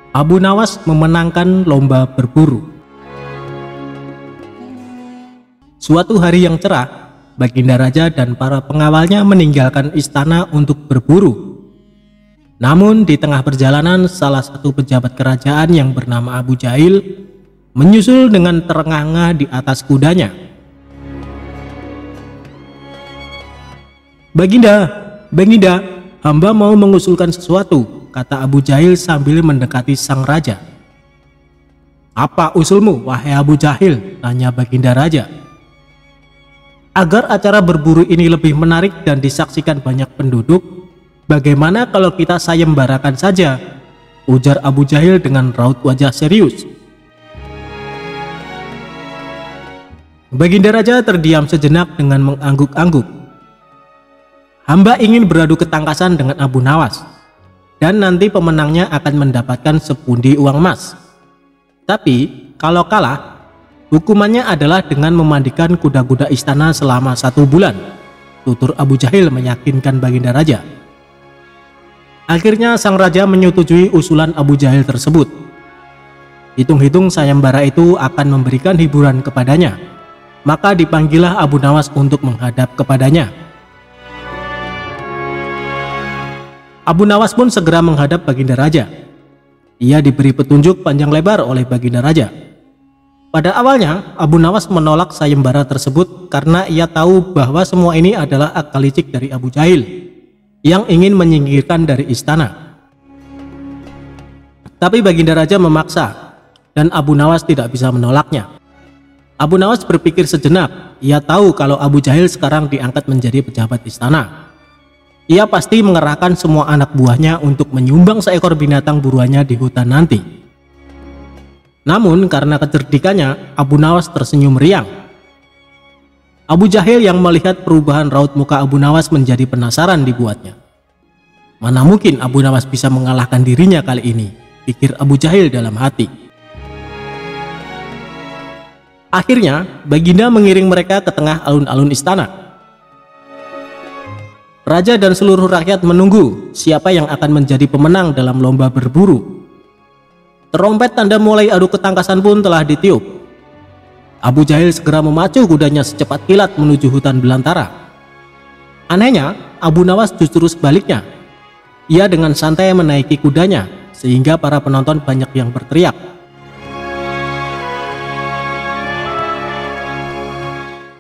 Abu Nawas memenangkan lomba berburu. Suatu hari yang cerah, Baginda Raja dan para pengawalnya meninggalkan istana untuk berburu. Namun di tengah perjalanan, salah satu pejabat kerajaan yang bernama Abu Jahil menyusul dengan terengah-engah di atas kudanya. Baginda, hamba mau mengusulkan sesuatu," kata Abu Jahil sambil mendekati sang raja. "Apa usulmu, wahai Abu Jahil?" tanya Baginda Raja. "Agar acara berburu ini lebih menarik dan disaksikan banyak penduduk, bagaimana kalau kita sayembarakan saja?" ujar Abu Jahil dengan raut wajah serius. Baginda Raja terdiam sejenak dengan mengangguk-angguk. "Hamba ingin beradu ketangkasan dengan Abu Nawas, dan nanti pemenangnya akan mendapatkan sepundi uang emas. Tapi kalau kalah, hukumannya adalah dengan memandikan kuda-kuda istana selama 1 bulan," tutur Abu Jahil meyakinkan Baginda Raja. Akhirnya sang raja menyetujui usulan Abu Jahil tersebut. Hitung-hitung sayembara itu akan memberikan hiburan kepadanya, maka dipanggillah Abu Nawas untuk menghadap kepadanya. Abu Nawas pun segera menghadap Baginda Raja. Ia diberi petunjuk panjang lebar oleh Baginda Raja. Pada awalnya, Abu Nawas menolak sayembara tersebut karena ia tahu bahwa semua ini adalah akal licik dari Abu Jahil yang ingin menyingkirkan dari istana. Tapi Baginda Raja memaksa, dan Abu Nawas tidak bisa menolaknya. Abu Nawas berpikir sejenak. Ia tahu kalau Abu Jahil sekarang diangkat menjadi pejabat istana. Ia pasti mengerahkan semua anak buahnya untuk menyumbang seekor binatang buruannya di hutan nanti. Namun karena kecerdikannya, Abu Nawas tersenyum riang. Abu Jahil yang melihat perubahan raut muka Abu Nawas menjadi penasaran dibuatnya. Mana mungkin Abu Nawas bisa mengalahkan dirinya kali ini, pikir Abu Jahil dalam hati. Akhirnya, Baginda mengiring mereka ke tengah alun-alun istana. Raja dan seluruh rakyat menunggu siapa yang akan menjadi pemenang dalam lomba berburu. Terompet tanda mulai adu ketangkasan pun telah ditiup. Abu Jahil segera memacu kudanya secepat kilat menuju hutan belantara. Anehnya, Abu Nawas justru sebaliknya. Ia dengan santai menaiki kudanya, sehingga para penonton banyak yang berteriak.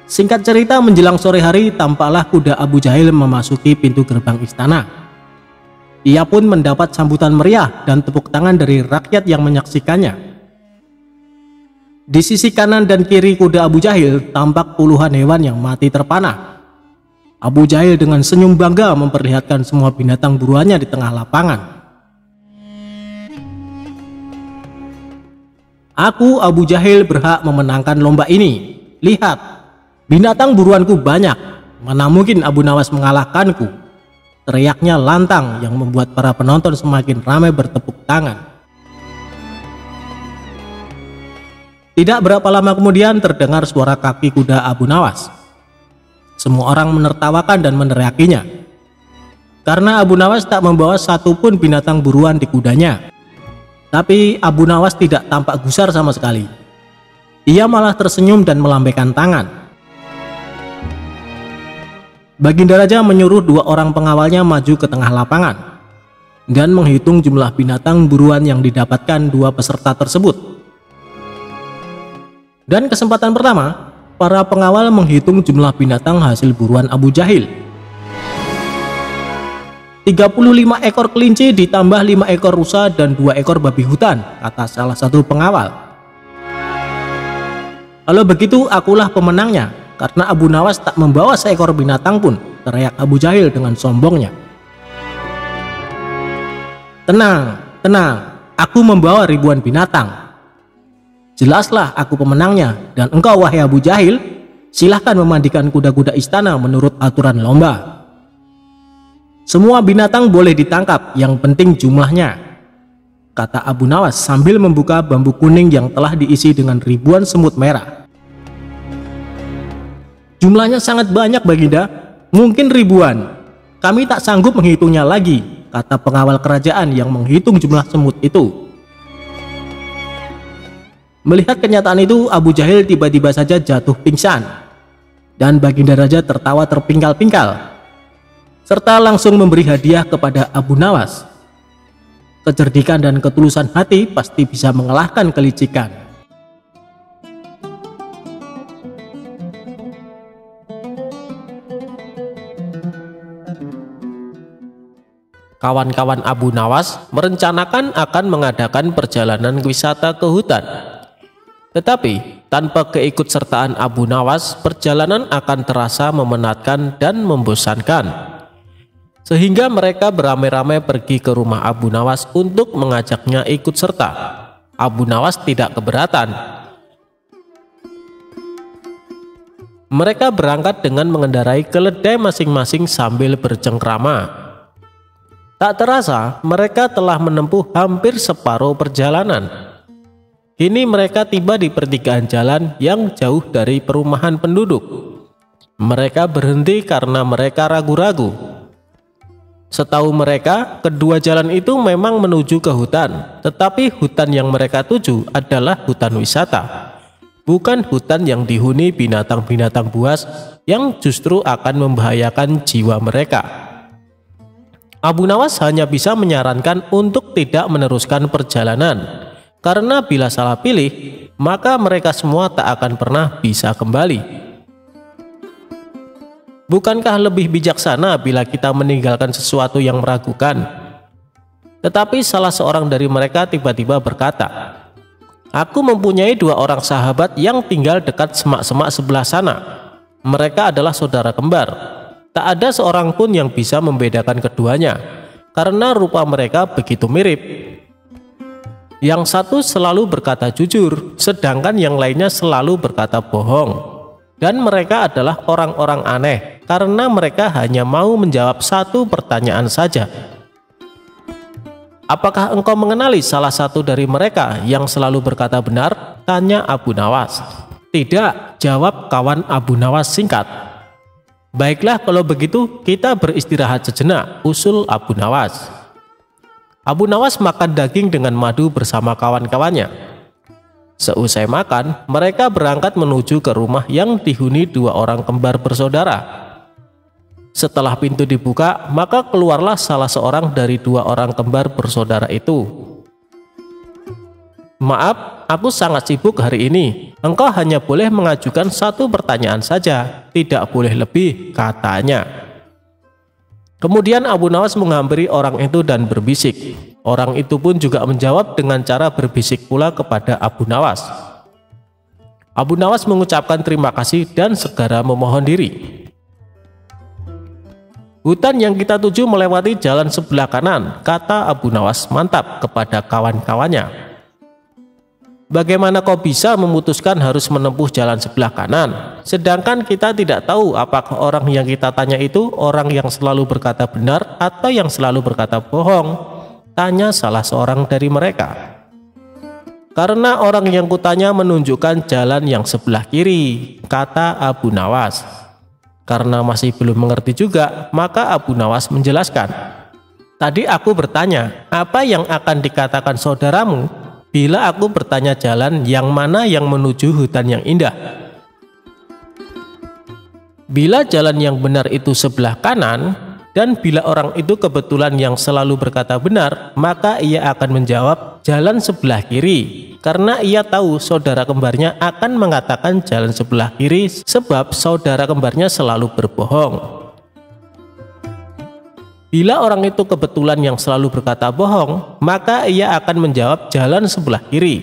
Singkat cerita, menjelang sore hari, tampaklah kuda Abu Jahil memasuki pintu gerbang istana. Ia pun mendapat sambutan meriah dan tepuk tangan dari rakyat yang menyaksikannya. Di sisi kanan dan kiri kuda Abu Jahil tampak puluhan hewan yang mati terpanah. Abu Jahil dengan senyum bangga memperlihatkan semua binatang buruannya di tengah lapangan. "Aku Abu Jahil berhak memenangkan lomba ini. Lihat, binatang buruanku banyak. Mana mungkin Abu Nawas mengalahkanku?" teriaknya lantang yang membuat para penonton semakin ramai bertepuk tangan. Tidak berapa lama kemudian terdengar suara kaki kuda Abu Nawas. Semua orang menertawakan dan meneriakinya. Karena Abu Nawas tak membawa satupun binatang buruan di kudanya. Tapi Abu Nawas tidak tampak gusar sama sekali. Ia malah tersenyum dan melambaikan tangan. Baginda Raja menyuruh 2 orang pengawalnya maju ke tengah lapangan dan menghitung jumlah binatang buruan yang didapatkan 2 peserta tersebut. Dan kesempatan pertama, para pengawal menghitung jumlah binatang hasil buruan Abu Jahil. 35 ekor kelinci ditambah 5 ekor rusa dan 2 ekor babi hutan, kata salah satu pengawal. "Kalau begitu akulah pemenangnya, karena Abu Nawas tak membawa seekor binatang pun," teriak Abu Jahil dengan sombongnya. Tenang, aku membawa ribuan binatang. Jelaslah aku pemenangnya, dan engkau wahai Abu Jahil, Silahkan memandikan kuda-kuda istana menurut aturan lomba. Semua binatang boleh ditangkap, yang penting jumlahnya, kata Abu Nawas sambil membuka bambu kuning yang telah diisi dengan ribuan semut merah. Jumlahnya sangat banyak, Baginda, mungkin ribuan. Kami tak sanggup menghitungnya lagi, kata pengawal kerajaan yang menghitung jumlah semut itu. Melihat kenyataan itu, Abu Jahil tiba-tiba saja jatuh pingsan, dan Baginda Raja tertawa terpingkal-pingkal, serta langsung memberi hadiah kepada Abu Nawas. Kecerdikan dan ketulusan hati pasti bisa mengalahkan kelicikan. Kawan-kawan Abu Nawas merencanakan akan mengadakan perjalanan wisata ke hutan. Tetapi tanpa keikutsertaan Abu Nawas, perjalanan akan terasa memenatkan dan membosankan. Sehingga mereka beramai-ramai pergi ke rumah Abu Nawas untuk mengajaknya ikut serta. Abu Nawas tidak keberatan. Mereka berangkat dengan mengendarai keledai masing-masing sambil bercengkrama. Tak terasa mereka telah menempuh hampir separuh perjalanan. Kini mereka tiba di pertigaan jalan yang jauh dari perumahan penduduk. Mereka berhenti karena mereka ragu-ragu. Setahu mereka, kedua jalan itu memang menuju ke hutan, tetapi hutan yang mereka tuju adalah hutan wisata, bukan hutan yang dihuni binatang-binatang buas yang justru akan membahayakan jiwa mereka. Abu Nawas hanya bisa menyarankan untuk tidak meneruskan perjalanan, karena bila salah pilih, maka mereka semua tak akan pernah bisa kembali. Bukankah lebih bijaksana bila kita meninggalkan sesuatu yang meragukan? Tetapi salah seorang dari mereka tiba-tiba berkata, "Aku mempunyai dua orang sahabat yang tinggal dekat semak-semak sebelah sana. Mereka adalah saudara kembar. Tak ada seorang pun yang bisa membedakan keduanya, karena rupa mereka begitu mirip. Yang satu selalu berkata jujur, sedangkan yang lainnya selalu berkata bohong. Dan mereka adalah orang-orang aneh, karena mereka hanya mau menjawab satu pertanyaan saja." "Apakah engkau mengenali salah satu dari mereka yang selalu berkata benar?" tanya Abu Nawas. "Tidak," jawab kawan Abu Nawas singkat. "Baiklah kalau begitu kita beristirahat sejenak," usul Abu Nawas. Abu Nawas makan daging dengan madu bersama kawan-kawannya. Seusai makan, mereka berangkat menuju ke rumah yang dihuni dua orang kembar bersaudara. Setelah pintu dibuka, maka keluarlah salah seorang dari dua orang kembar bersaudara itu. "Maaf, aku sangat sibuk hari ini. Engkau hanya boleh mengajukan satu pertanyaan saja, tidak boleh lebih," katanya. Kemudian Abu Nawas menghampiri orang itu dan berbisik. Orang itu pun juga menjawab dengan cara berbisik pula kepada Abu Nawas. Abu Nawas mengucapkan terima kasih dan segera memohon diri. "Hutan yang kita tuju melewati jalan sebelah kanan," kata Abu Nawas mantap kepada kawan-kawannya. "Bagaimana kau bisa memutuskan harus menempuh jalan sebelah kanan? Sedangkan kita tidak tahu apakah orang yang kita tanya itu orang yang selalu berkata benar atau yang selalu berkata bohong?" tanya salah seorang dari mereka. "Karena orang yang kutanya menunjukkan jalan yang sebelah kiri," kata Abu Nawas. Karena masih belum mengerti juga, maka Abu Nawas menjelaskan, "Tadi aku bertanya, apa yang akan dikatakan saudaramu bila aku bertanya jalan yang mana yang menuju hutan yang indah? Bila jalan yang benar itu sebelah kanan, dan bila orang itu kebetulan yang selalu berkata benar, maka ia akan menjawab jalan sebelah kiri, karena ia tahu saudara kembarnya akan mengatakan jalan sebelah kiri sebab saudara kembarnya selalu berbohong. Bila orang itu kebetulan yang selalu berkata bohong, maka ia akan menjawab jalan sebelah kiri,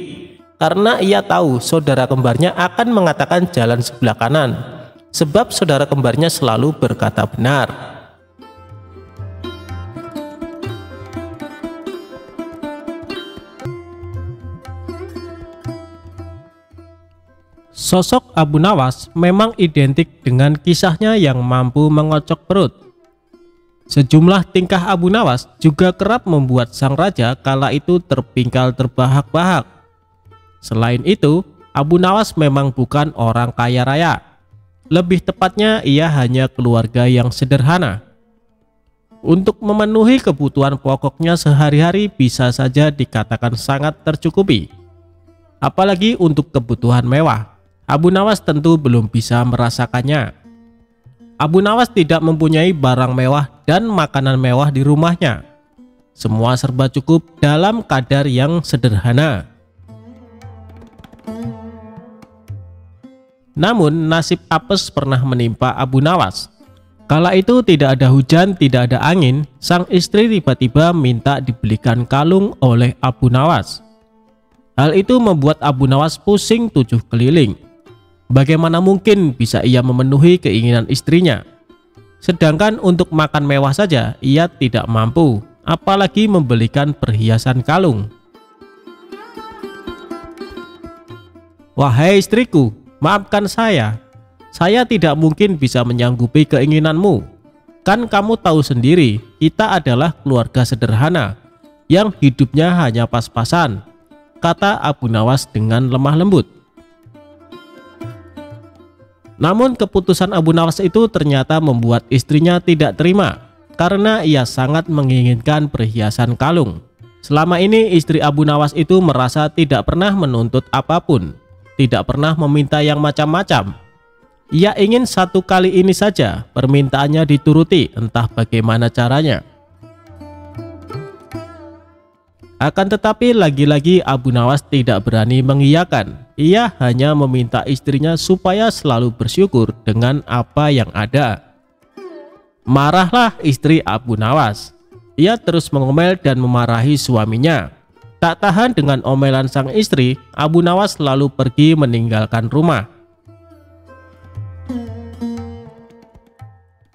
karena ia tahu saudara kembarnya akan mengatakan jalan sebelah kanan sebab saudara kembarnya selalu berkata benar." Sosok Abu Nawas memang identik dengan kisahnya yang mampu mengocok perut. Sejumlah tingkah Abu Nawas juga kerap membuat sang raja kala itu terpingkal terbahak-bahak. Selain itu, Abu Nawas memang bukan orang kaya raya. Lebih tepatnya ia hanya keluarga yang sederhana. Untuk memenuhi kebutuhan pokoknya sehari-hari bisa saja dikatakan sangat tercukupi. Apalagi untuk kebutuhan mewah, Abu Nawas tentu belum bisa merasakannya. Abu Nawas tidak mempunyai barang mewah dan makanan mewah di rumahnya. Semua serba cukup dalam kadar yang sederhana. Namun nasib apes pernah menimpa Abu Nawas. Kala itu tidak ada hujan, tidak ada angin, sang istri tiba-tiba minta dibelikan kalung oleh Abu Nawas. Hal itu membuat Abu Nawas pusing 7 keliling. Bagaimana mungkin bisa ia memenuhi keinginan istrinya? Sedangkan untuk makan mewah saja ia tidak mampu, apalagi membelikan perhiasan kalung. "Wahai istriku, maafkan saya. Saya tidak mungkin bisa menyanggupi keinginanmu. Kan kamu tahu sendiri, kita adalah keluarga sederhana yang hidupnya hanya pas-pasan," kata Abu Nawas dengan lemah lembut. Namun keputusan Abu Nawas itu ternyata membuat istrinya tidak terima karena ia sangat menginginkan perhiasan kalung. Selama ini istri Abu Nawas itu merasa tidak pernah menuntut apapun, tidak pernah meminta yang macam-macam. Ia ingin satu kali ini saja permintaannya dituruti, entah bagaimana caranya. Akan tetapi lagi-lagi Abu Nawas tidak berani mengiyakan. Ia hanya meminta istrinya supaya selalu bersyukur dengan apa yang ada. Marahlah istri Abu Nawas. Ia terus mengomel dan memarahi suaminya. Tak tahan dengan omelan sang istri, Abu Nawas lalu pergi meninggalkan rumah.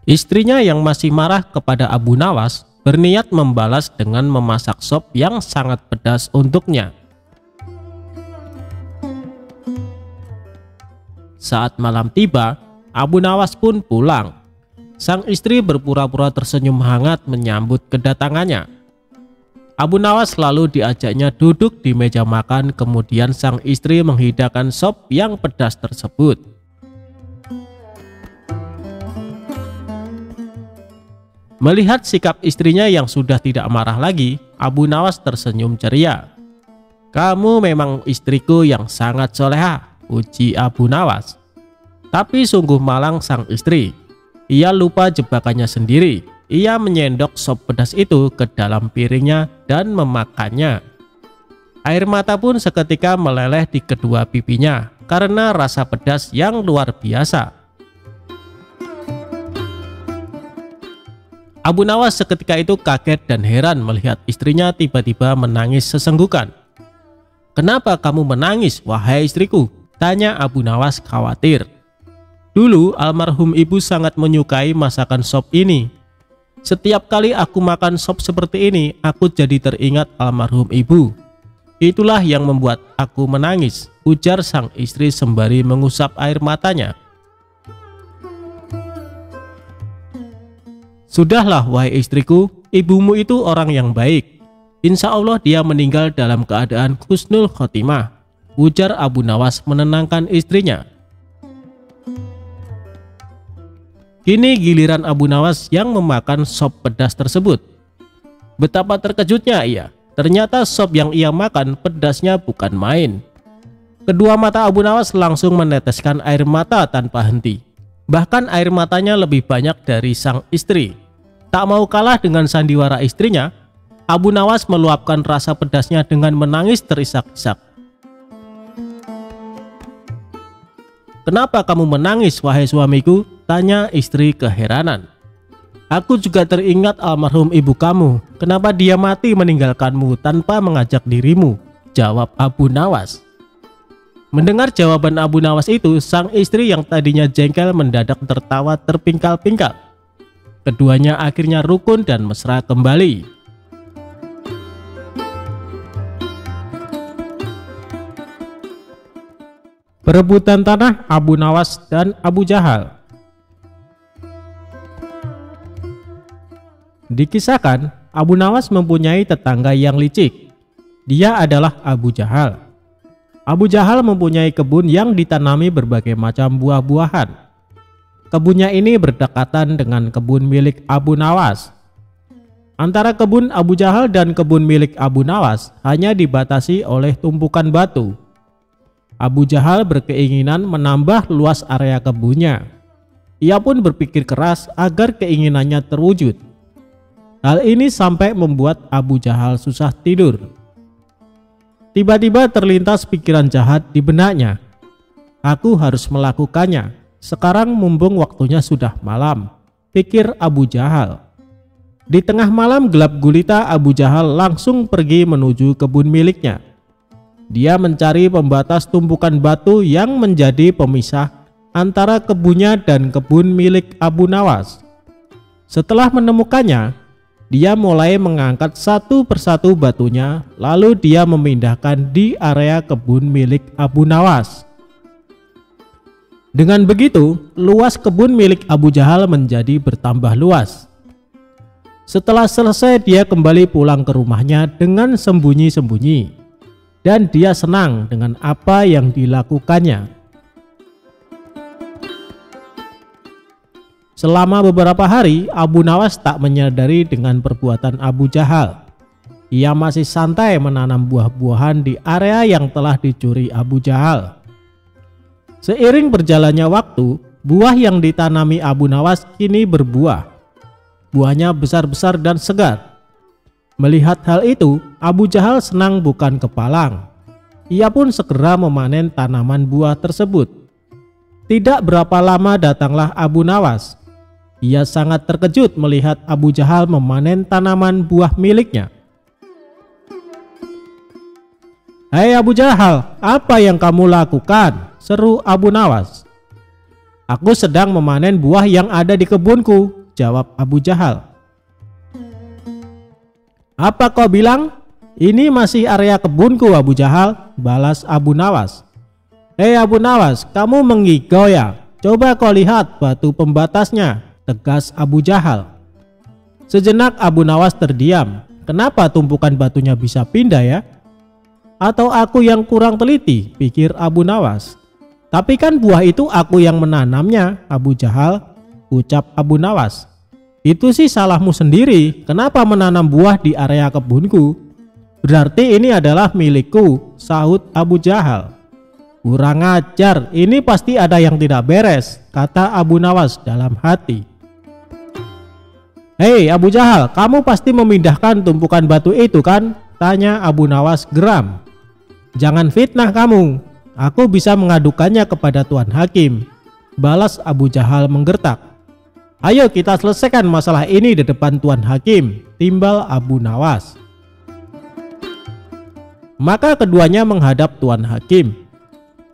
Istrinya yang masih marah kepada Abu Nawas berniat membalas dengan memasak sop yang sangat pedas untuknya. Saat malam tiba, Abu Nawas pun pulang. Sang istri berpura-pura tersenyum hangat menyambut kedatangannya. Abu Nawas lalu diajaknya duduk di meja makan, kemudian sang istri menghidangkan sop yang pedas tersebut. Melihat sikap istrinya yang sudah tidak marah lagi, Abu Nawas tersenyum ceria. "Kamu memang istriku yang sangat soleha," puji Abu Nawas. Tapi sungguh malang sang istri. Ia lupa jebakannya sendiri. Ia menyendok sop pedas itu ke dalam piringnya dan memakannya. Air mata pun seketika meleleh di kedua pipinya karena rasa pedas yang luar biasa. Abu Nawas seketika itu kaget dan heran melihat istrinya tiba-tiba menangis sesenggukan. "Kenapa kamu menangis, wahai istriku?" tanya Abu Nawas khawatir. "Dulu almarhum ibu sangat menyukai masakan sop ini. Setiap kali aku makan sop seperti ini, aku jadi teringat almarhum ibu. Itulah yang membuat aku menangis," ujar sang istri sembari mengusap air matanya. "Sudahlah wahai istriku, ibumu itu orang yang baik. Insya Allah dia meninggal dalam keadaan husnul khotimah," ujar Abu Nawas menenangkan istrinya. Kini giliran Abu Nawas yang memakan sop pedas tersebut. Betapa terkejutnya ia, ternyata sop yang ia makan pedasnya bukan main. Kedua mata Abu Nawas langsung meneteskan air mata tanpa henti. Bahkan air matanya lebih banyak dari sang istri. Tak mau kalah dengan sandiwara istrinya, Abu Nawas meluapkan rasa pedasnya dengan menangis terisak-isak. "Kenapa kamu menangis, wahai suamiku?" tanya istri keheranan. "Aku juga teringat almarhum ibu kamu. Kenapa dia mati meninggalkanmu tanpa mengajak dirimu?" jawab Abu Nawas. Mendengar jawaban Abu Nawas itu, sang istri yang tadinya jengkel mendadak tertawa terpingkal-pingkal. Keduanya akhirnya rukun dan mesra kembali. Perebutan tanah Abu Nawas dan Abu Jahal. Dikisahkan, Abu Nawas mempunyai tetangga yang licik. Dia adalah Abu Jahal. Abu Jahal mempunyai kebun yang ditanami berbagai macam buah-buahan. Kebunnya ini berdekatan dengan kebun milik Abu Nawas. Antara kebun Abu Jahal dan kebun milik Abu Nawas hanya dibatasi oleh tumpukan batu. Abu Jahal berkeinginan menambah luas area kebunnya. Ia pun berpikir keras agar keinginannya terwujud. Hal ini sampai membuat Abu Jahal susah tidur. Tiba-tiba terlintas pikiran jahat di benaknya. Aku harus melakukannya. Sekarang mumpung waktunya sudah malam, pikir Abu Jahal. Di tengah malam gelap gulita, Abu Jahal langsung pergi menuju kebun miliknya. Dia mencari pembatas tumpukan batu yang menjadi pemisah antara kebunnya dan kebun milik Abu Nawas. Setelah menemukannya, dia mulai mengangkat satu persatu batunya, lalu dia memindahkan di area kebun milik Abu Nawas. Dengan begitu, luas kebun milik Abu Jahal menjadi bertambah luas. Setelah selesai, dia kembali pulang ke rumahnya dengan sembunyi-sembunyi. Dan dia senang dengan apa yang dilakukannya. Selama beberapa hari, Abu Nawas tak menyadari dengan perbuatan Abu Jahal. Ia masih santai menanam buah-buahan di area yang telah dicuri Abu Jahal. Seiring berjalannya waktu, buah yang ditanami Abu Nawas kini berbuah. Buahnya besar-besar dan segar. Melihat hal itu, Abu Jahal senang bukan kepalang. Ia pun segera memanen tanaman buah tersebut. Tidak berapa lama datanglah Abu Nawas. Ia sangat terkejut melihat Abu Jahal memanen tanaman buah miliknya. "Hei Abu Jahal, apa yang kamu lakukan?" seru Abu Nawas. "Aku sedang memanen buah yang ada di kebunku," jawab Abu Jahal. "Apa kau bilang? Ini masih area kebunku Abu Jahal," balas Abu Nawas. "Hei Abu Nawas, kamu mengigau ya? Coba kau lihat batu pembatasnya," tegas Abu Jahal. Sejenak Abu Nawas terdiam. Kenapa tumpukan batunya bisa pindah ya? Atau aku yang kurang teliti, pikir Abu Nawas. "Tapi kan buah itu aku yang menanamnya, Abu Jahal," ucap Abu Nawas. "Itu sih salahmu sendiri, kenapa menanam buah di area kebunku?" "Berarti ini adalah milikku," sahut Abu Jahal. "Kurang ajar, ini pasti ada yang tidak beres," kata Abu Nawas dalam hati. "Hei Abu Jahal, kamu pasti memindahkan tumpukan batu itu kan?" tanya Abu Nawas geram. "Jangan fitnah kamu, aku bisa mengadukannya kepada Tuan Hakim," balas Abu Jahal menggertak. "Ayo kita selesaikan masalah ini di depan Tuan Hakim," timbal Abu Nawas. Maka keduanya menghadap Tuan Hakim.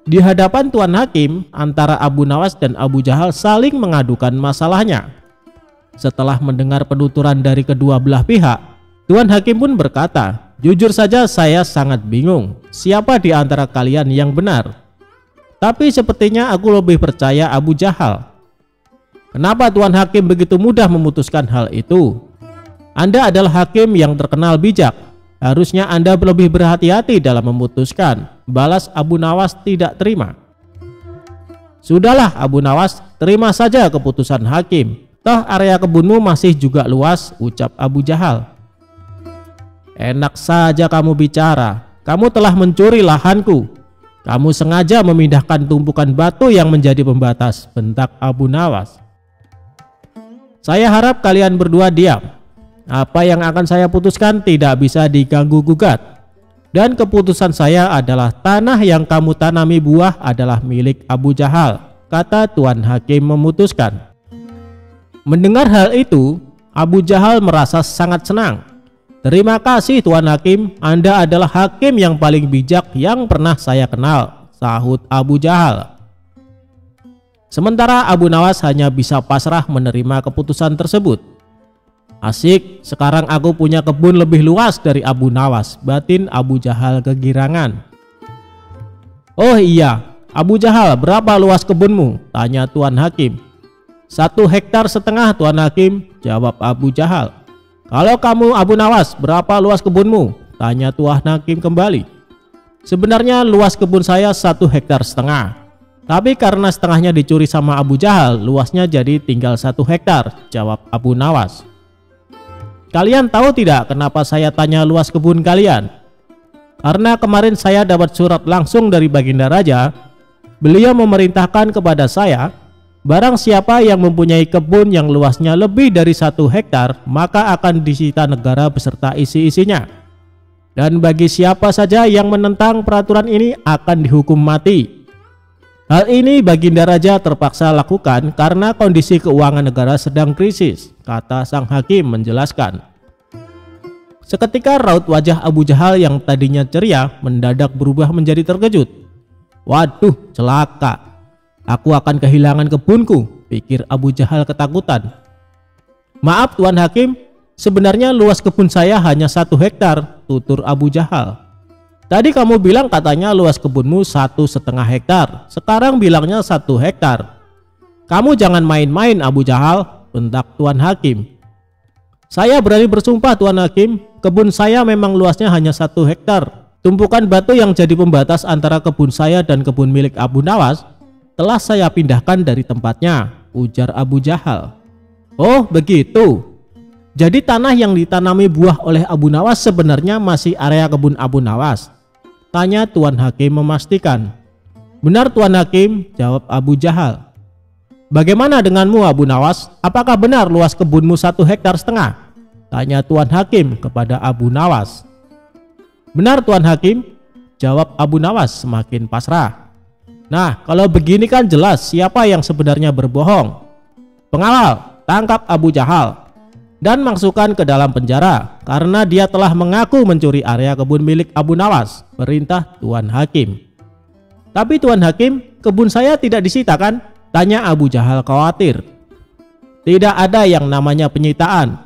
Di hadapan Tuan Hakim, antara Abu Nawas dan Abu Jahal saling mengadukan masalahnya. Setelah mendengar penuturan dari kedua belah pihak, Tuan Hakim pun berkata, "Jujur saja saya sangat bingung, siapa di antara kalian yang benar? Tapi sepertinya aku lebih percaya Abu Jahal." "Kenapa Tuan Hakim begitu mudah memutuskan hal itu? Anda adalah hakim yang terkenal bijak. Harusnya Anda lebih berhati-hati dalam memutuskan," balas Abu Nawas tidak terima. "Sudahlah Abu Nawas, terima saja keputusan hakim. Toh area kebunmu masih juga luas," ucap Abu Jahal. "Enak saja kamu bicara. Kamu telah mencuri lahanku. Kamu sengaja memindahkan tumpukan batu yang menjadi pembatas," bentak Abu Nawas. "Saya harap kalian berdua diam. Apa yang akan saya putuskan tidak bisa diganggu gugat. Dan keputusan saya adalah tanah yang kamu tanami buah adalah milik Abu Jahal," kata Tuan Hakim memutuskan. Mendengar hal itu, Abu Jahal merasa sangat senang. "Terima kasih Tuan Hakim, Anda adalah hakim yang paling bijak yang pernah saya kenal," sahut Abu Jahal. Sementara Abu Nawas hanya bisa pasrah menerima keputusan tersebut. "Asik, sekarang aku punya kebun lebih luas dari Abu Nawas," batin Abu Jahal kegirangan. "Oh iya, Abu Jahal, berapa luas kebunmu? Tanya Tuan Hakim. 1,5 hektar, Tuan Hakim, jawab Abu Jahal. Kalau kamu Abu Nawas, berapa luas kebunmu? Tanya Tuan Hakim kembali. Sebenarnya luas kebun saya 1,5 hektar. Tapi karena setengahnya dicuri sama Abu Jahal, luasnya jadi tinggal 1 hektar, jawab Abu Nawas. Kalian tahu tidak kenapa saya tanya luas kebun kalian? Karena kemarin saya dapat surat langsung dari Baginda Raja. Beliau memerintahkan kepada saya, barang siapa yang mempunyai kebun yang luasnya lebih dari 1 hektar, maka akan disita negara beserta isi-isinya. Dan bagi siapa saja yang menentang peraturan ini akan dihukum mati. Hal ini Baginda Raja terpaksa lakukan karena kondisi keuangan negara sedang krisis, kata sang hakim menjelaskan. Seketika raut wajah Abu Jahal yang tadinya ceria mendadak berubah menjadi terkejut. Waduh, celaka. Aku akan kehilangan kebunku, pikir Abu Jahal ketakutan. Maaf Tuan Hakim, sebenarnya luas kebun saya hanya 1 hektar, tutur Abu Jahal. Tadi kamu bilang katanya luas kebunmu 1,5 hektar, sekarang bilangnya 1 hektar. Kamu jangan main-main Abu Jahal, bentak Tuan Hakim. Saya berani bersumpah Tuan Hakim, kebun saya memang luasnya hanya 1 hektar. Tumpukan batu yang jadi pembatas antara kebun saya dan kebun milik Abu Nawas telah saya pindahkan dari tempatnya, ujar Abu Jahal. Oh begitu. Jadi tanah yang ditanami buah oleh Abu Nawas sebenarnya masih area kebun Abu Nawas? Tanya Tuan Hakim memastikan. Benar Tuan Hakim, jawab Abu Jahal. Bagaimana denganmu Abu Nawas? Apakah benar luas kebunmu 1,5 hektar? Tanya Tuan Hakim kepada Abu Nawas. Benar Tuan Hakim, jawab Abu Nawas semakin pasrah. Nah kalau begini kan jelas siapa yang sebenarnya berbohong. Pengawal, tangkap Abu Jahal dan masukkan ke dalam penjara karena dia telah mengaku mencuri area kebun milik Abu Nawas, perintah Tuan Hakim. Tapi Tuan Hakim, kebun saya tidak disita kan? Tanya Abu Jahal khawatir. Tidak ada yang namanya penyitaan.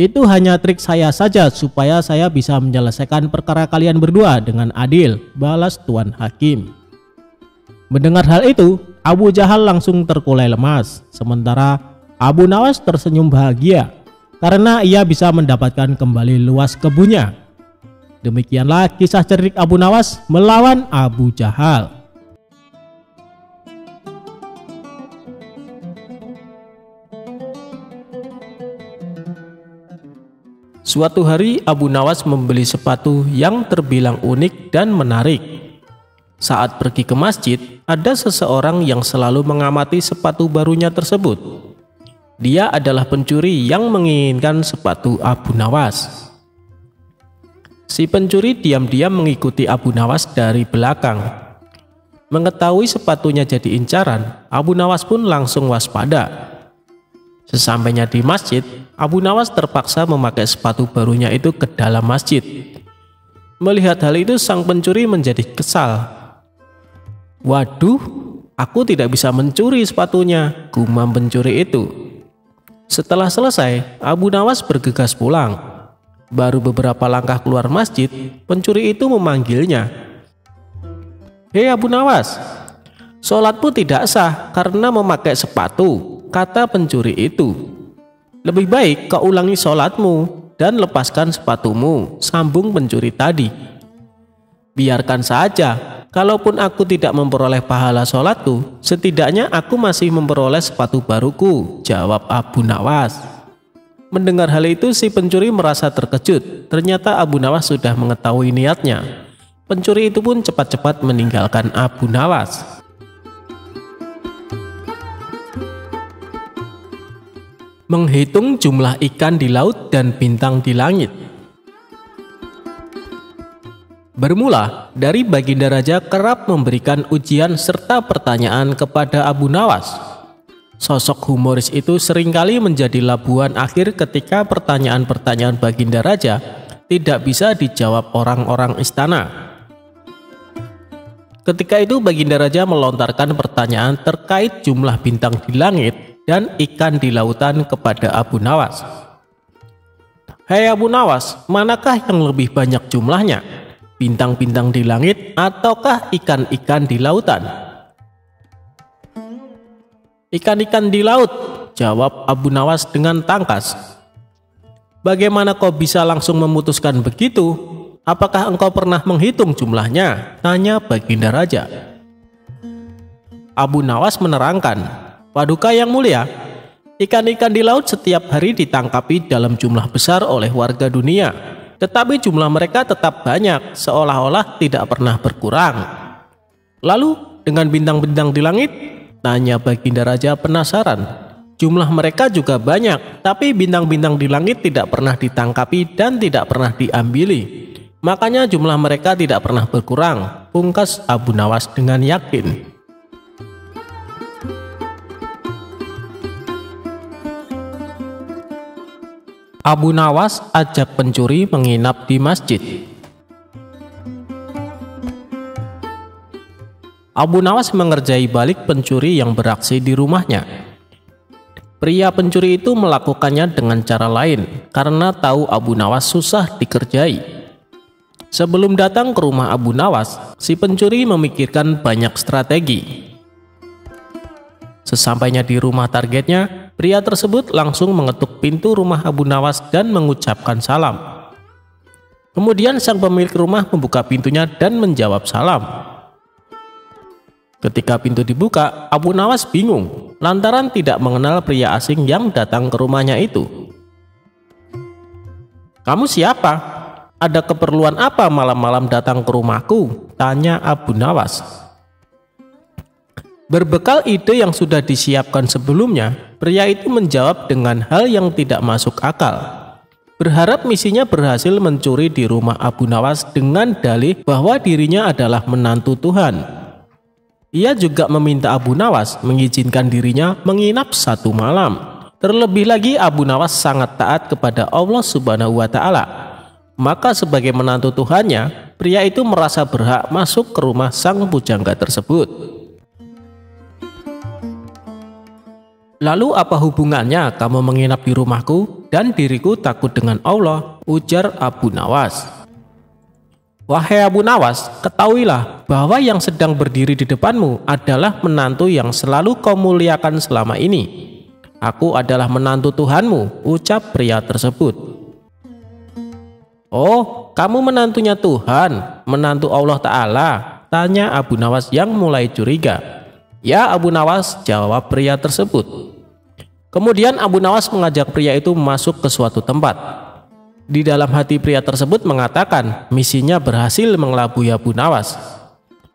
Itu hanya trik saya saja supaya saya bisa menyelesaikan perkara kalian berdua dengan adil, balas Tuan Hakim. Mendengar hal itu, Abu Jahal langsung terkulai lemas, sementara Abu Nawas tersenyum bahagia karena ia bisa mendapatkan kembali luas kebunnya. Demikianlah kisah cerdik Abu Nawas melawan Abu Jahal. Suatu hari Abu Nawas membeli sepatu yang terbilang unik dan menarik. Saat pergi ke masjid, ada seseorang yang selalu mengamati sepatu barunya tersebut. Dia adalah pencuri yang menginginkan sepatu Abu Nawas. Si pencuri diam-diam mengikuti Abu Nawas dari belakang. Mengetahui sepatunya jadi incaran, Abu Nawas pun langsung waspada. Sesampainya di masjid, Abu Nawas terpaksa memakai sepatu barunya itu ke dalam masjid. Melihat hal itu, sang pencuri menjadi kesal. Waduh, aku tidak bisa mencuri sepatunya, gumam pencuri itu. Setelah selesai, Abu Nawas bergegas pulang. Baru beberapa langkah keluar masjid, pencuri itu memanggilnya. Hei Abu Nawas, sholatmu tidak sah karena memakai sepatu, kata pencuri itu. Lebih baik kau ulangi sholatmu dan lepaskan sepatumu, sambung pencuri tadi. Biarkan saja, kalaupun aku tidak memperoleh pahala sholatku, setidaknya aku masih memperoleh sepatu baruku, jawab Abu Nawas. Mendengar hal itu, si pencuri merasa terkejut. Ternyata Abu Nawas sudah mengetahui niatnya. Pencuri itu pun cepat-cepat meninggalkan Abu Nawas. Menghitung jumlah ikan di laut dan bintang di langit. Bermula dari Baginda Raja kerap memberikan ujian serta pertanyaan kepada Abu Nawas. Sosok humoris itu seringkali menjadi labuhan akhir ketika pertanyaan-pertanyaan Baginda Raja tidak bisa dijawab orang-orang istana. Ketika itu Baginda Raja melontarkan pertanyaan terkait jumlah bintang di langit dan ikan di lautan kepada Abu Nawas. Hei Abu Nawas, manakah yang lebih banyak jumlahnya? Bintang-bintang di langit ataukah ikan-ikan di lautan? "Ikan-ikan di laut," jawab Abu Nawas dengan tangkas. "Bagaimana kau bisa langsung memutuskan begitu? Apakah engkau pernah menghitung jumlahnya?" tanya Baginda Raja. Abu Nawas menerangkan, "Paduka yang mulia, ikan-ikan di laut setiap hari ditangkapi dalam jumlah besar oleh warga dunia, tetapi jumlah mereka tetap banyak, seolah-olah tidak pernah berkurang." "Lalu dengan bintang-bintang di langit?" tanya Baginda Raja penasaran. "Jumlah mereka juga banyak, tapi bintang-bintang di langit tidak pernah ditangkapi dan tidak pernah diambili. Makanya jumlah mereka tidak pernah berkurang," pungkas Abu Nawas dengan yakin. Abu Nawas ajak pencuri menginap di masjid. Abu Nawas mengerjai balik pencuri yang beraksi di rumahnya. Pria pencuri itu melakukannya dengan cara lain karena tahu Abu Nawas susah dikerjai. Sebelum datang ke rumah Abu Nawas, si pencuri memikirkan banyak strategi. Sesampainya di rumah targetnya, pria tersebut langsung mengetuk pintu rumah Abu Nawas dan mengucapkan salam. Kemudian sang pemilik rumah membuka pintunya dan menjawab salam. Ketika pintu dibuka, Abu Nawas bingung lantaran tidak mengenal pria asing yang datang ke rumahnya itu. "Kamu siapa? Ada keperluan apa malam-malam datang ke rumahku?" tanya Abu Nawas. Berbekal ide yang sudah disiapkan sebelumnya, pria itu menjawab dengan hal yang tidak masuk akal. Berharap misinya berhasil mencuri di rumah Abu Nawas dengan dalih bahwa dirinya adalah menantu Tuhan. Ia juga meminta Abu Nawas mengizinkan dirinya menginap 1 malam. Terlebih lagi Abu Nawas sangat taat kepada Allah Subhanahu wa Ta'ala. Maka sebagai menantu Tuhannya, pria itu merasa berhak masuk ke rumah sang pujangga tersebut. "Lalu apa hubungannya kamu menginap di rumahku dan diriku takut dengan Allah?" ujar Abu Nawas. "Wahai Abu Nawas, ketahuilah bahwa yang sedang berdiri di depanmu adalah menantu yang selalu kau muliakan selama ini. Aku adalah menantu Tuhanmu," ucap pria tersebut. "Oh, kamu menantunya Tuhan, menantu Allah Ta'ala?" tanya Abu Nawas yang mulai curiga. "Ya Abu Nawas," jawab pria tersebut. Kemudian Abu Nawas mengajak pria itu masuk ke suatu tempat. Di dalam hati pria tersebut mengatakan misinya berhasil mengelabui Abu Nawas.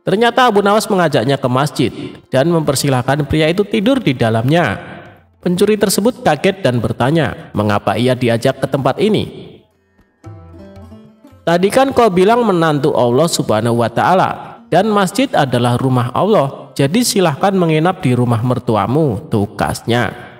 Ternyata Abu Nawas mengajaknya ke masjid dan mempersilahkan pria itu tidur di dalamnya. Pencuri tersebut kaget dan bertanya, mengapa ia diajak ke tempat ini? "Tadi kan kau bilang menantu Allah Subhanahu wa Ta'ala dan masjid adalah rumah Allah, jadi silahkan menginap di rumah mertuamu," tukasnya.